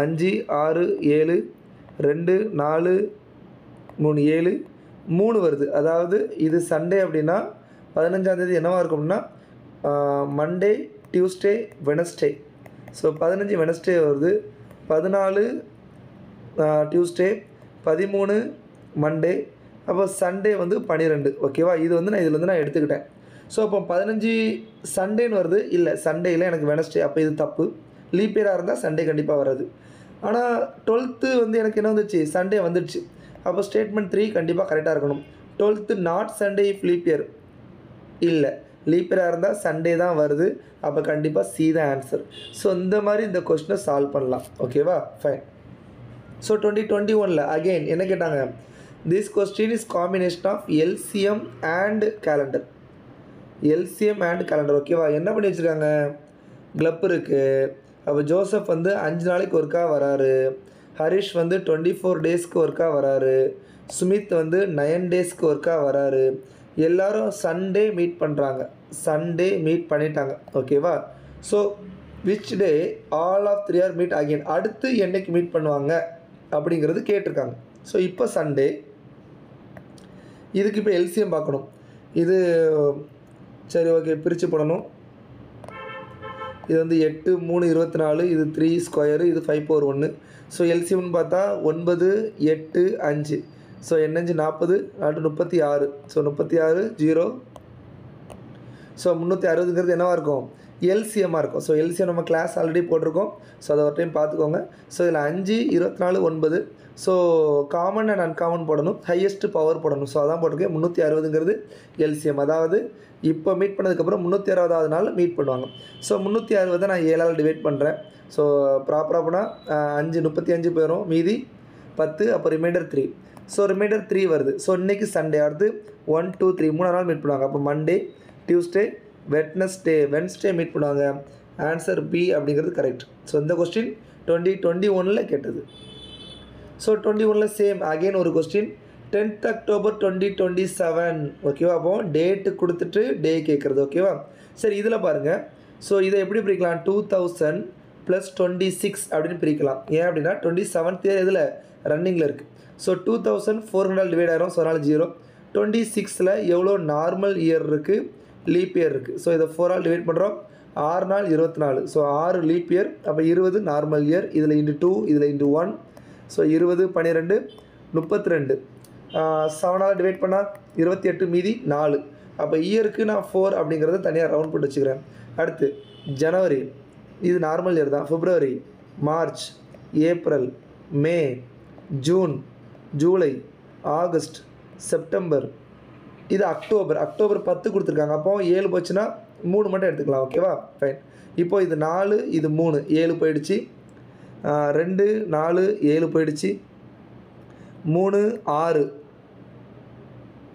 5, 6, 7, 2, 4, 3, 7, 3 வருது. அதாவது இது சண்டே அப்படின்னா 15ஆம் தேதி என்னவாக இருக்கும் அப்படின்னா Monday, Tuesday, Wednesday. So 15 Wednesday வருது, 14 டியூஸ்டே, 13 மண்டே, அப்போ சண்டே வந்து 12. ஓகேவா, இது வந்து நான் இதில் வந்து நான் எடுத்துக்கிட்டேன். ஸோ அப்போ 15 சண்டேன்னு வருது. இல்லை, சண்டேயில் எனக்கு வெனஸ்டே, அப்போ இது தப்பு. லீப் இயராக இருந்தால் சண்டே கண்டிப்பாக வராது. ஆனால் 12th வந்து எனக்கு என்ன வந்துச்சு? சண்டே வந்துடுச்சு. அப்போ ஸ்டேட்மெண்ட் 3 கண்டிப்பாக கரெக்டாக இருக்கணும். 12th not Sunday if leap year. இல்லை, லீப் இயராக இருந்தால் சண்டே தான் வருது. அப்போ கண்டிப்பாக சி தான் ஆன்சர். ஸோ இந்த மாதிரி இந்த கொஸ்டினை சால்வ் பண்ணலாம். ஓகேவா, ஃபைன். ஸோ 2021 அகெயின் என்ன கேட்டாங்க? This question is combination of LCM and calendar. LCM and calendar. ஓகேவா, என்ன பண்ணி வச்சுருக்காங்க? கிளப் இருக்குது. அப்போ ஜோசப் வந்து 5 நாளைக்கு ஒருக்கா வராரு, ஹரிஷ் வந்து 24 டேஸ்க்கு ஒருக்கா வராரு, சுமித் வந்து 9 டேஸ்க்கு ஒருக்கா வராரு. எல்லோரும் சண்டே மீட் பண்ணுறாங்க, சண்டே மீட் பண்ணிட்டாங்க. ஓகேவா, so which day all of 3 are meet again. அடுத்து என்னைக்கு மீட் பண்ணுவாங்க அப்படிங்கிறது கேட்டிருக்காங்க. ஸோ இப்போ சண்டே, இதுக்கு இப்போ LCM பார்க்கணும். இது சரி, ஓகே, பிரித்து போடணும். இது வந்து 8, 3, 24, இது 3 ஸ்கொயரு, இது 5 power 1. ஸோ LCMனு பார்த்தா 9, 8, 5. ஸோ என்ன 40, 36. ஸோ 36, 0. ஸோ 360ங்கிறது என்னவாக இருக்கும்? LCMமாக இருக்கும். ஸோ LCM நம்ம கிளாஸ் ஆல்ரெடி போட்டிருக்கோம். ஸோ அதை ஒரு டைம் பார்த்துக்கோங்க. ஸோ இதில் 5, 24, 9. ஸோ காமன் அண்ட் அன்காமன் போடணும், ஹையஸ்ட் பவர் போடணும். ஸோ அதான் போட்டிருக்கேன். 360ங்கிறது LCM. அதாவது இப்போ மீட் பண்ணதுக்கப்புறம் 360வது நாள் மீட் பண்ணுவாங்க. ஸோ 360 நான் 7ஆல் டிவைட் பண்ணுறேன். ஸோ ப்ராப்பராக போனால் 5, 35 போயிடும், மீதி 10, அப்போ ரிமைண்டர் 3. ஸோ ரிமைண்டர் 3 வருது. ஸோ இன்றைக்கி சண்டே, அடுத்து 1, 2, 3 3 நாள் மீட் பண்ணுவாங்க. அப்போ மண்டே, டியூஸ்டே, வென்ஸ்டே மீட் பண்ணுவாங்க. ஆன்சர் B அப்படிங்கிறது கரெக்ட். ஸோ இந்த கொஸ்டின் 2021 கேட்டது. ஸோ 21 சேம் அகெயின் ஒரு கொஸ்டின், 10th October 2027. ஓகேவா, அப்போ டேட்டு கொடுத்துட்டு டே கேட்குறது. ஓகேவா, சரி, இதில் பாருங்கள். ஸோ இதை எப்படி பிரிக்கலாம்? 2000 + 26 அப்படின்னு பிரிக்கலாம். ஏன் அப்படின்னா 27th இயர் இதில் ரன்னிங்கில் இருக்குது. ஸோ 2400 டிவைட் ஆகிரும். ஸோ அதனால் 0. 26ல் எவ்வளோ நார்மல் இயர் இருக்குது, லீப் இயர் இருக்குது. ஸோ இதை 4ஆல் டிவைட் பண்ணுறோம். 6 நாள் 24. ஸோ 6 லீப் இயர், அப்போ 20 நார்மல் இயர். இதில் × 2, இதில் × 1. ஸோ 20, 12, 32. 7ஆல் டிவைட் பண்ணால் 28, மீதி 4. அப்போ இயருக்கு நான் 4 அப்படிங்கிறத தனியாக ரவுண்ட் போட்டு வச்சுக்கிறேன். அடுத்து ஜனவரி, இது நார்மல் இயர் தான். பிப்ரவரி, மார்ச், ஏப்ரல், மே, ஜூன், ஜூலை, ஆகஸ்ட், செப்டம்பர், இது அக்டோபர் 10 கொடுத்துருக்காங்க. அப்போ 7 போச்சுன்னா 3 மட்டும் எடுத்துக்கலாம். ஓகேவா, ஃபைன். இப்போ இது 4, இது 3, 7 போயிடுச்சு. 2 4 7 போயிடுச்சு. 3 6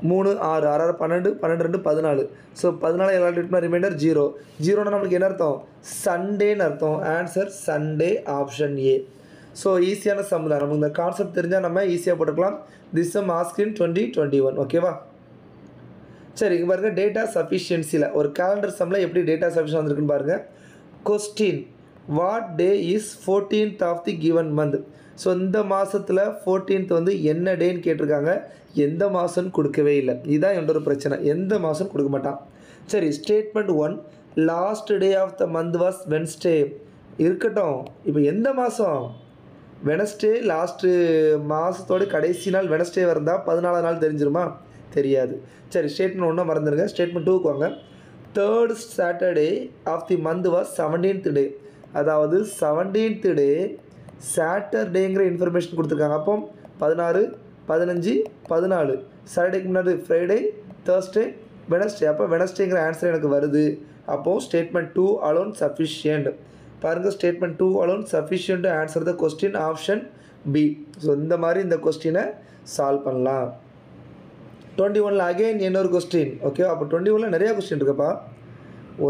3 6 6 12 12 2 14. ஸோ 14 எல்லா ரிமைண்டர் 0. 0னா நம்மளுக்கு என்ன அர்த்தம்? சண்டேன்னு அர்த்தம். Answer Sunday, option A. So ஈஸியான சம் தான். நமக்கு இந்த கான்செப்ட் தெரிஞ்சால் நம்ம ஈஸியாக போட்டுக்கலாம். திஸ் சம் ஆஸ்க்ட் இன் 2021. ஓகேவா, சரி. இங்கே பாருங்கள், டேட்டா சஃபிஷியன்சியில் ஒரு கேலண்டர் சம்மில் எப்படி டேட்டா சஃபிஷியன் வந்திருக்குன்னு பாருங்கள். Question, what day is 14th of the given month. ஸோ இந்த மாதத்தில் 14th வந்து என்ன டேன்னு கேட்டிருக்காங்க. எந்த மாதம்னு கொடுக்கவே இல்லை. இதுதான் என்னோட பிரச்சனை, எந்த மாதம் கொடுக்க மாட்டான். சரி, statement 1, last day of the month was Wednesday. இருக்கட்டும், இப்போ எந்த மாதம்? வெனஸ்டே. லாஸ்ட்டு மாதத்தோட கடைசி நாள் வெனஸ்டே வந்தால் 14 நாள் தெரிஞ்சிருமா? தெரியாது. சரி, ஸ்டேட்மெண்ட் 1 மறந்துடுங்க. ஸ்டேட்மெண்ட் 2க்கு வாங்க. 3rd Saturday of the month was 17th day. அதாவது 17th டே சாட்டர்டேங்கிற இன்ஃபர்மேஷன் கொடுத்துருக்காங்க. அப்போ 16 15 14 சாட்டர்டேக்கு முன்னாடி ஃப்ரைடே, தேர்ஸ்டே, வெனஸ்டே. அப்போ வெனஸ்டேங்கிற ஆன்சர் எனக்கு வருது. அப்போது ஸ்டேட்மெண்ட் 2 அலோன் சஃபிஷியன்ட். பாருங்கள், statement 2 alone sufficient to answer the question, option B. So இந்த மாதிரி இந்த கொஸ்டினை சால்வ் பண்ணலாம். 21ல் அகெயின் இன்னொரு கொஸ்டின். ஓகே, அப்போ 21ல் நிறையா கொஸ்டின் இருக்குப்பா.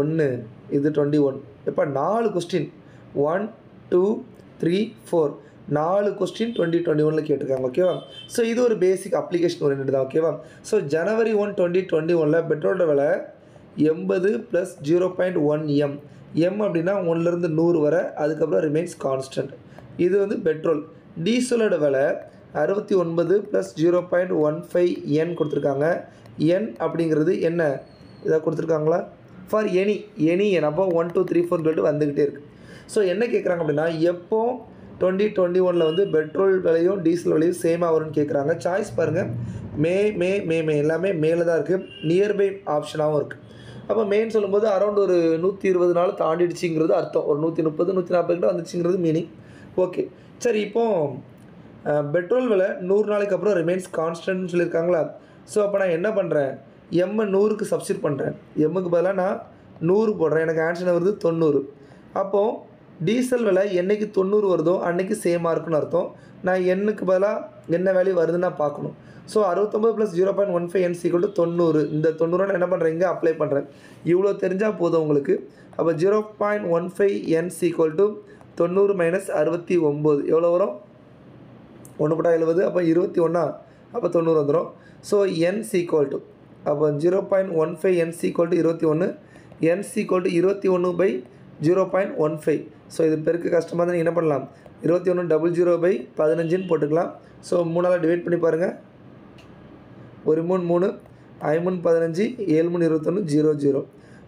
1 இது 21. இப்போ 4 கொஸ்டின், 1 2 3 4 4 கொஸ்டின் 2021ல் கேட்டிருக்காங்க. ஓகேவா, ஸோ இது ஒரு பேசிக் அப்ளிகேஷன் ஓரியன்ட் தான். ஓகேவா, ஸோ ஜனவரி 1 2021ல் பெட்ரோலோட விலை 80 + 0.1 m. எம் அப்படின்னா 1லேருந்து 100 வரை, அதுக்கப்புறம் ரிமைன்ஸ் கான்ஸ்டன்ட். இது வந்து பெட்ரோல். டீசலோட விலை 69 + 0.15 n கொடுத்துருக்காங்க. n அப்படிங்கிறது என்ன, இதை கொடுத்துருக்காங்களா? For any n. அப்போ 1 2 3 4 சொல்லிட்டு வந்துக்கிட்டே இருக்குது. ஸோ என்ன கேட்குறாங்க அப்படின்னா, எப்போ 2021ல் வந்து பெட்ரோல் விலையும் டீசல் விலையும் சேமாக வரும்னு கேட்குறாங்க. சாய்ஸ் பாருங்கள், மே மே மே மே எல்லாமே மேலே தான் இருக்குது. நியர்பை ஆப்ஷனாகவும் இருக்குது. அப்போ மெயின் சொல்லும்போது அரௌண்ட் ஒரு 120 நாள் தாண்டிடுச்சிங்கிறது அர்த்தம். ஒரு 130 140 கிட்ட வந்துச்சுங்கிறது மீனிங். ஓகே, சரி. இப்போது பெட்ரோல் விலை 100 நாளைக்கு அப்புறம் ரிமைன்ஸ் கான்ஸ்டன்ட்னு சொல்லியிருக்காங்களா. ஸோ அப்போ நான் என்ன பண்ணுறேன், எம்மை 100க்கு சப்ஸ்டிட் பண்ணுறேன். எம்முக்கு பதிலாக நான் 100 போடுறேன். எனக்கு ஆன்சர் வருது 90. அப்போது டீசல் விலை என்றைக்கு 90 வருதோ அன்றைக்கி சேமாக இருக்குன்னு அர்த்தம். நான் எண்ணுக்கு பதிலாக என்ன வேல்யூ வருதுன்னு பார்க்கணும். So 69 + 0.15 n = 90. இந்த 90 நான் என்ன பண்ணுறேன், இங்கே அப்ளை பண்ணுறேன். இவ்வளோ தெரிஞ்சால் போதும் உங்களுக்கு. அப்போ 0.15 n = 90 - 69 எவ்வளோ வரும்? 1 போட்டால் 70. அப்போ 21. அப்போ 90 வந்துடும். ஸோ n = அப்போ 0.15 n = 21. n = 21/0.15. ஸோ இது பெருக்கு கஷ்டமாக தான். நீங்கள் என்ன பண்ணலாம், 21 00/15ன்னு போட்டுக்கலாம். ஸோ 3ஆல் டிவைட் பண்ணி பாருங்கள். 1 3 3 5 3 15 7 3 21 0 0.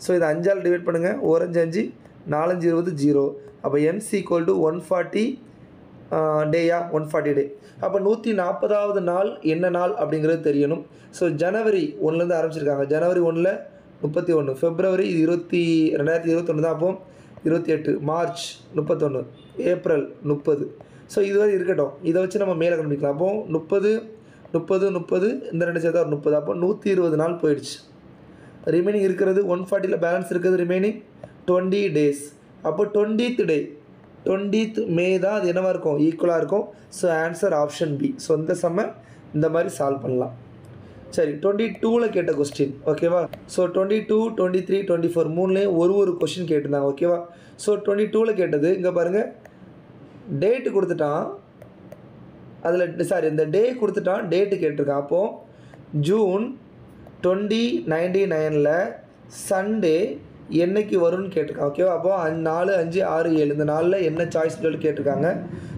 ஸோ இது 5ஆல் டிவைட் பண்ணுங்கள். 1 5 5 4 5 20 0. அப்போ n = 140 டேயா, 140 டே. அப்போ 140வது நாள் என்ன நாள் அப்படிங்கிறது தெரியணும். ஸோ ஜனவரி 1லேருந்து ஆரம்பிச்சிருக்காங்க. ஜனவரி 1ல் 31, பிப்ரவரி 2021 தான். அப்போ 28, மார்ச் 31, ஏப்ரல் 30. ஸோ இதுவரை இருக்கட்டும். இதை வச்சு நம்ம மேலே கண்டுபிடிக்கலாம். அப்போ 30 30 30 இந்த 2 சேர்த்தா ஒரு 30. அப்போ 120 நாள் போயிடுச்சு. ரிமைனிங் இருக்கிறது 140ல் பேலன்ஸ் இருக்கிறது ரிமைனிங் 20 டேஸ். அப்போ 20th டே 20th மே தான் அது என்னவாக இருக்கும், ஈக்குவலாக இருக்கும். So answer option B. So இந்த செம்ம இந்த மாதிரி சால்வ் பண்ணலாம். சரி, 22ல் கேட்ட கொஸ்டின். ஓகேவா, ஸோ 22 23 24 மூணுலேயும் ஒரு கொஸ்டின் கேட்டிருந்தாங்க. ஓகேவா, ஸோ 22ல் கேட்டது இங்கே பாருங்கள், டேட்டு கொடுத்துட்டான். அதில் சாரி இந்த டே கொடுத்துட்டான், டேட்டு கேட்டிருக்கான். அப்போது ஜூன் 2099ல் சண்டே என்னைக்கு வரும்னு கேட்டிருக்கான். ஓகேவா, அப்போது 4 5 6 7 இந்த நாளில் என்ன சாய்ஸ் சொல்லிட்டு கேட்டிருக்காங்க.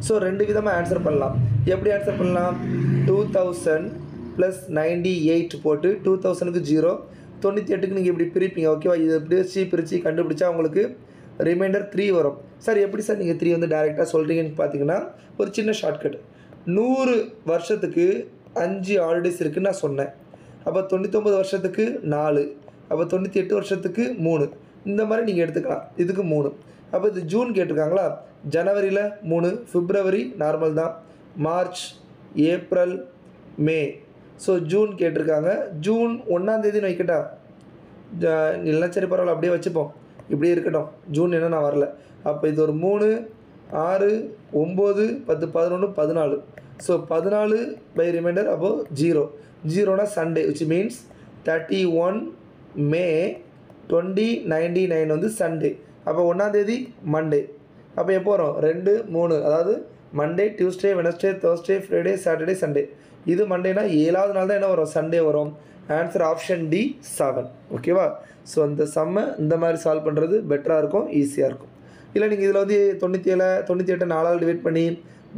ஸோ 2 விதமாக ஆன்சர் பண்ணலாம். எப்படி ஆன்சர் பண்ணலாம், 2000 + 98 போட்டு 2000க்கு 0, 98க்கு நீங்கள் இப்படி பிரிப்பீங்க. ஓகேவா, இது எப்படி பிரித்து கண்டுபிடிச்சா உங்களுக்கு ரிமைண்டர் 3 வரும். சார் எப்படி சார் நீங்கள் 3 வந்து டைரெக்டாக சொல்கிறீங்கன்னு பார்த்தீங்கன்னா, ஒரு சின்ன ஷார்ட்கட். 100 வருஷத்துக்கு 5 ஹாலிடேஸ் இருக்குதுன்னு நான் சொன்னேன். அப்போ 99 வருஷத்துக்கு 4, அப்போ 98 வருஷத்துக்கு 3. இந்த மாதிரி நீங்கள் எடுத்துக்கலாம். இதுக்கு 3. அப்போ இது ஜூன் கேட்டிருக்காங்களா, ஜனவரியில் 3, பிப்ரவரி நார்மல் தான், மார்ச், ஏப்ரல், மே ஸோ ஜூன் கேட்டிருக்காங்க. ஜூன் 1ஆம் தேதின்னு வைக்கட்டா? இல்லைனா சரி பரவாயில்ல, அப்படியே வச்சுப்போம், இப்படியே இருக்கட்டும். ஜூன் என்ன நான் வரல. அப்போ இது ஒரு 3, 6, 9, 10, 11, 14. ஸோ 14 பை ரிமைண்டர், அப்போது 0. 0னா சண்டே, விச் மீன்ஸ் 31 May 2099 வந்து சண்டே. அப்போ 1ஆம் தேதி மண்டே. அப்போ எப்போ வரும்? 2, 3, அதாவது Monday, Tuesday, Wednesday, Thursday, Friday, Saturday, Sunday. இது மண்டேனா 7வது நாள் தான் என்ன வரும்? சண்டே வரும். Answer option D 7. ஓகேவா? ஸோ அந்த சம்மை இந்த மாதிரி சால்வ் பண்ணுறது பெட்டராக இருக்கும், ஈஸியாக இருக்கும். இல்லை நீங்கள் இதில் வந்து 98 4ஆல் டிவைட் பண்ணி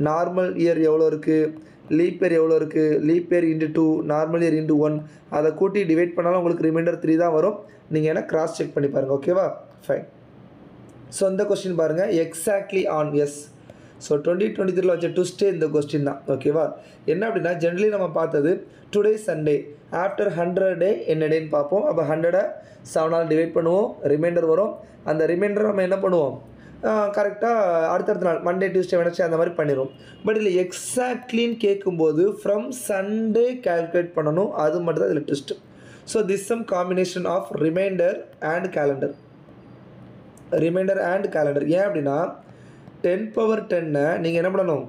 நார்மல் இயர் எவ்வளோ இருக்குது, லீப் இயர் எவ்வளோ இருக்குது, leap year into 2, normal year into 1, அதை கூட்டி டிவைட் பண்ணாலும் உங்களுக்கு ரிமைண்டர் 3 தான் வரும். நீங்கள் என்ன கிராஸ் செக் பண்ணி பாருங்கள். ஓகேவா? ஃபைன். ஸோ இந்த கொஸ்டின் பாருங்கள், எக்ஸாக்ட்லி ஆன் எஸ். ஸோ 2023 வச்ச ட்விஸ்ட்டே இந்த கொஸ்டின் தான். ஓகேவா? என்ன அப்படின்னா ஜென்ரலி நம்ம பார்த்தது டுடே சண்டே ஆஃப்டர் 100 டே என்ன டேன்னு பார்ப்போம். அப்போ 100 7ஆல் டிவைட் பண்ணுவோம், ரிமைண்டர் வரும். அந்த ரிமைண்டர் நம்ம என்ன பண்ணுவோம்? கரெக்டாக அடுத்தடுத்த நாள் மண்டே, டியூஸ்டே, வெனஸ்டே அந்த மாதிரி பண்ணிடுவோம். பட் இதில் எக்ஸாக்ட்லின்னு கேட்கும்போது ஃப்ரம் சண்டே கால்குலேட் பண்ணணும். அது மட்டும் தான் இதில் twist. So this sum combination of remainder and calendar. Remainder and calendar ஏன் அப்படின்னா 10^10 நீங்கள் என்ன பண்ணணும்?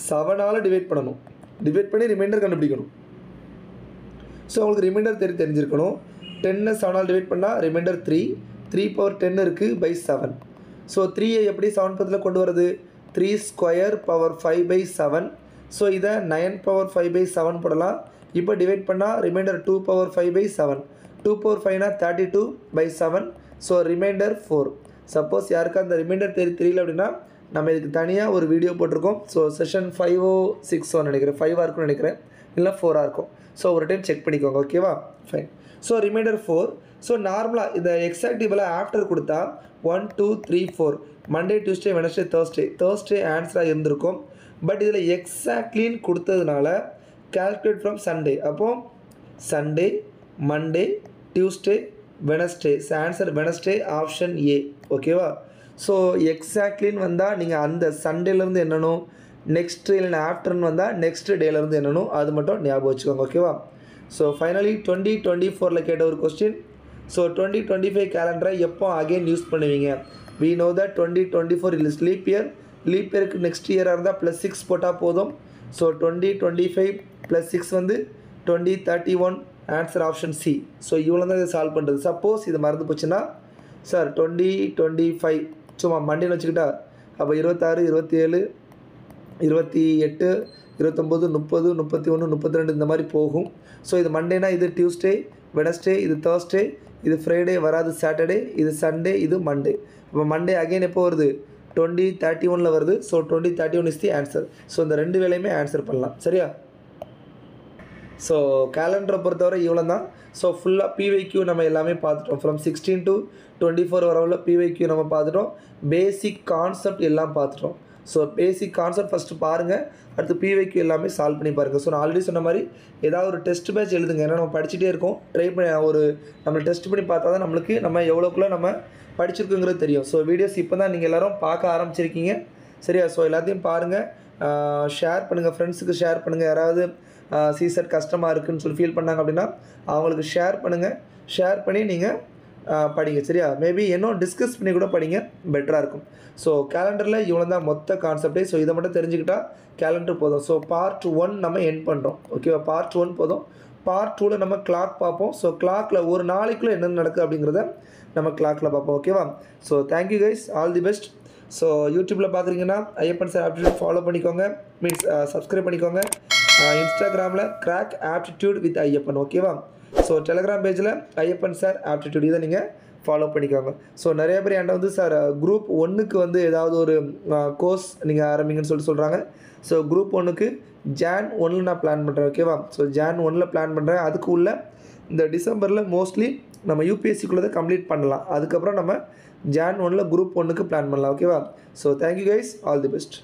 7ஆல் டிவைட் பண்ணணும். டிவைட் பண்ணி ரிமைண்டர் கண்டுபிடிக்கணும். ஸோ உங்களுக்கு ரிமைண்டர் தெரிஞ்சிருக்கணும். 10 7ஆல் டிவைட் பண்ணால் ரிமைண்டர் 3. 3/10 இருக்குது பை 7. ஸோ 3ஐ எப்படி 7 கொண்டு வருது? 3^5/7. ஸோ இதை 9/5/7 போடலாம். இப்போ டிவைட் பண்ணால் ரிமைண்டர் 2/5/7. 2/5னா 32/7. So remainder 4. சப்போஸ் யாருக்கா அந்த ரிமைண்டர் தெரியல அப்படின்னா நம்ம இதுக்கு தனியாக ஒரு வீடியோ போட்டிருக்கோம். ஸோ செஷன் 5 6 நினைக்கிறேன், 5ஆக இருக்கும்னு நினைக்கிறேன், இல்லை 4ஆக இருக்கும். ஸோ ஒரு டைம் செக் பண்ணிக்கோங்க. ஓகேவா? ஃபைன். So remainder 4. ஸோ நார்மலாக இந்த எக்ஸாக்டிவ் ஆஃப்டர் கொடுத்தா 1 2 3 4 மண்டே, டியூஸ்டே, வெனஸ்டே, தேர்ஸ்டே ஆன்சராக இருந்திருக்கும். பட் இதில் எக்ஸாக்ட்லின்னு கொடுத்ததுனால கால்குலேட் ஃப்ரம் சண்டே. அப்போது Sunday, Monday, Tuesday, Wednesday. Answer Wednesday, option A. ஓகேவா? ஸோ எக்ஸாக்ட்லின்னு வந்தால் நீங்கள் அந்த சண்டேலேருந்து என்னணும், நெக்ஸ்ட்டு இல்லைனா ஆஃப்டர்னு வந்தால் நெக்ஸ்ட் டேலேருந்து என்னணும், அது மட்டும் ஞாபகம் வச்சுக்கோங்க. ஓகேவா? ஸோ ஃபைனலி 2024 கேட்ட ஒரு கொஸ்டின். ஸோ 2025 கேலண்டரை எப்போ அகெயின் யூஸ் பண்ணுவீங்க? We know that 2024 is leap year. Leap இயருக்கு நெக்ஸ்ட் இயராக இருந்தால் +6 போட்டால் போதும். ஸோ 2025 + 6 வந்து 2031. Answer option C. ஸோ இவ்வளோ தான் இதை சால்வ் பண்ணுறது. சப்போஸ் இது மறந்து போச்சுன்னா சார் 2025 சும்மா மண்டேன்னு வச்சுக்கிட்டா அப்போ 26 27 28 29 30 31 32 இந்த மாதிரி போகும். ஸோ இது மண்டேனா இது டியூஸ்டே, வெனஸ்டே, இது தேர்ஸ்டே, இது ஃப்ரைடே வராது, சாட்டர்டே, இது சண்டே, இது மண்டே. இப்போ மண்டே அகெயின் எப்போ வருது? 2031 வருது. So 2031 is the answer. So இந்த 2 வேலையுமே ஆன்சர் பண்ணலாம். சரியா? ஸோ கேலண்டரை பொறுத்தவரை இவ்வளோ தான். ஸோ ஃபுல்லாக பிவைக்யூ நம்ம எல்லாமே பார்த்துட்டோம். ஃப்ரம் 16 to 24 வரவுள்ள பிவைக்யூ நம்ம பார்த்துட்டோம். பேசிக் கான்செப்ட் எல்லாம் பார்த்துட்டோம். ஸோ பேசிக் கான்செப்ட் ஃபஸ்ட்டு பாருங்கள், அடுத்து பிவைக்யூ எல்லாமே சால்வ் பண்ணி பாருங்கள். ஸோ நான் ஆல்ரெடி சொன்ன மாதிரி ஏதாவது ஒரு டெஸ்ட் பேட்ச் எழுதுங்க. ஏன்னா நம்ம படிச்சுட்டே இருக்கோம். ட்ரை பண்ணி நம்ம டெஸ்ட் பண்ணி பார்த்தா தான் நம்மளுக்கு நம்ம எவ்வளோக்குள்ளே நம்ம படிச்சிருக்குங்கிறது தெரியும். ஸோ வீடியோஸ் இப்போ தான் நீங்கள் எல்லோரும் பார்க்க ஆரம்பிச்சிருக்கீங்க. சரியா? ஸோ எல்லாத்தையும் பாருங்கள், ஷேர் பண்ணுங்கள், ஃப்ரெண்ட்ஸுக்கு ஷேர் பண்ணுங்கள். யாராவது சிசெட் கஷ்டமாக இருக்குதுன்னு சொல்லி ஃபீல் பண்ணாங்க அப்படின்னா அவங்களுக்கு ஷேர் பண்ணுங்கள். ஷேர் பண்ணி நீங்கள் படிங்க. சரியா? மேபி இன்னும் டிஸ்கஸ் பண்ணி கூட படிங்க, பெட்டராக இருக்கும். ஸோ கேலண்டரில் இவ்வளோ தான் மொத்த கான்செப்டே. ஸோ இதை மட்டும் தெரிஞ்சுக்கிட்டால் கேலண்டர் போதும். ஸோ பார்ட் 1 நம்ம எண்ட் பண்ணுறோம். ஓகேவா? பார்ட் 1 போதும். பார்ட் 2ல் நம்ம கிளாக் பார்ப்போம். ஸோ கிளாக்கில் ஒரு நாளைக்குள்ளே என்னென்ன நடக்குது அப்படிங்கிறத நம்ம கிளாக்கில் பார்ப்போம். ஓகேவா? So thank you guys, all the best. So யூடியூப்பில் பார்க்குறீங்கன்னா ஐயப்பன் சார் ஆப்டிடியூட் ஃபாலோ பண்ணிக்கோங்க, மீன்ஸ் சப்ஸ்கிரைப் பண்ணிக்கோங்க. இன்ஸ்டாகிராமில் கிராக் ஆப்டிடியூட் வித் ஐயப்பன். ஓகேவா? ஸோ டெலிகிராம் பேஜில் ஐயப்பன் சார் ஆப்டிடியூட் இதை நீங்கள் ஃபாலோ பண்ணிக்கோங்க. ஸோ நிறைய பேர் என்கிட்ட வந்து சார் குரூப் 1க்கு வந்து ஏதாவது ஒரு கோர்ஸ் நீங்கள் ஆரம்பிங்கன்னு சொல்கிறாங்க. ஸோ குரூப் 1க்கு Jan 1 நான் பிளான் பண்ணுறேன். ஓகேவா? ஸோ Jan 1 பிளான் பண்ணுறேன். அதுக்கு உள்ள இந்த டிசம்பரில் மோஸ்ட்லி நம்ம யூபிஎஸ்சிக்குள்ளதை கம்ப்ளீட் பண்ணலாம். அதுக்கப்புறம் நம்ம Jan 1 குரூப் 1க்கு பிளான் பண்ணலாம். ஓகேவா? So thank you guys, all the best.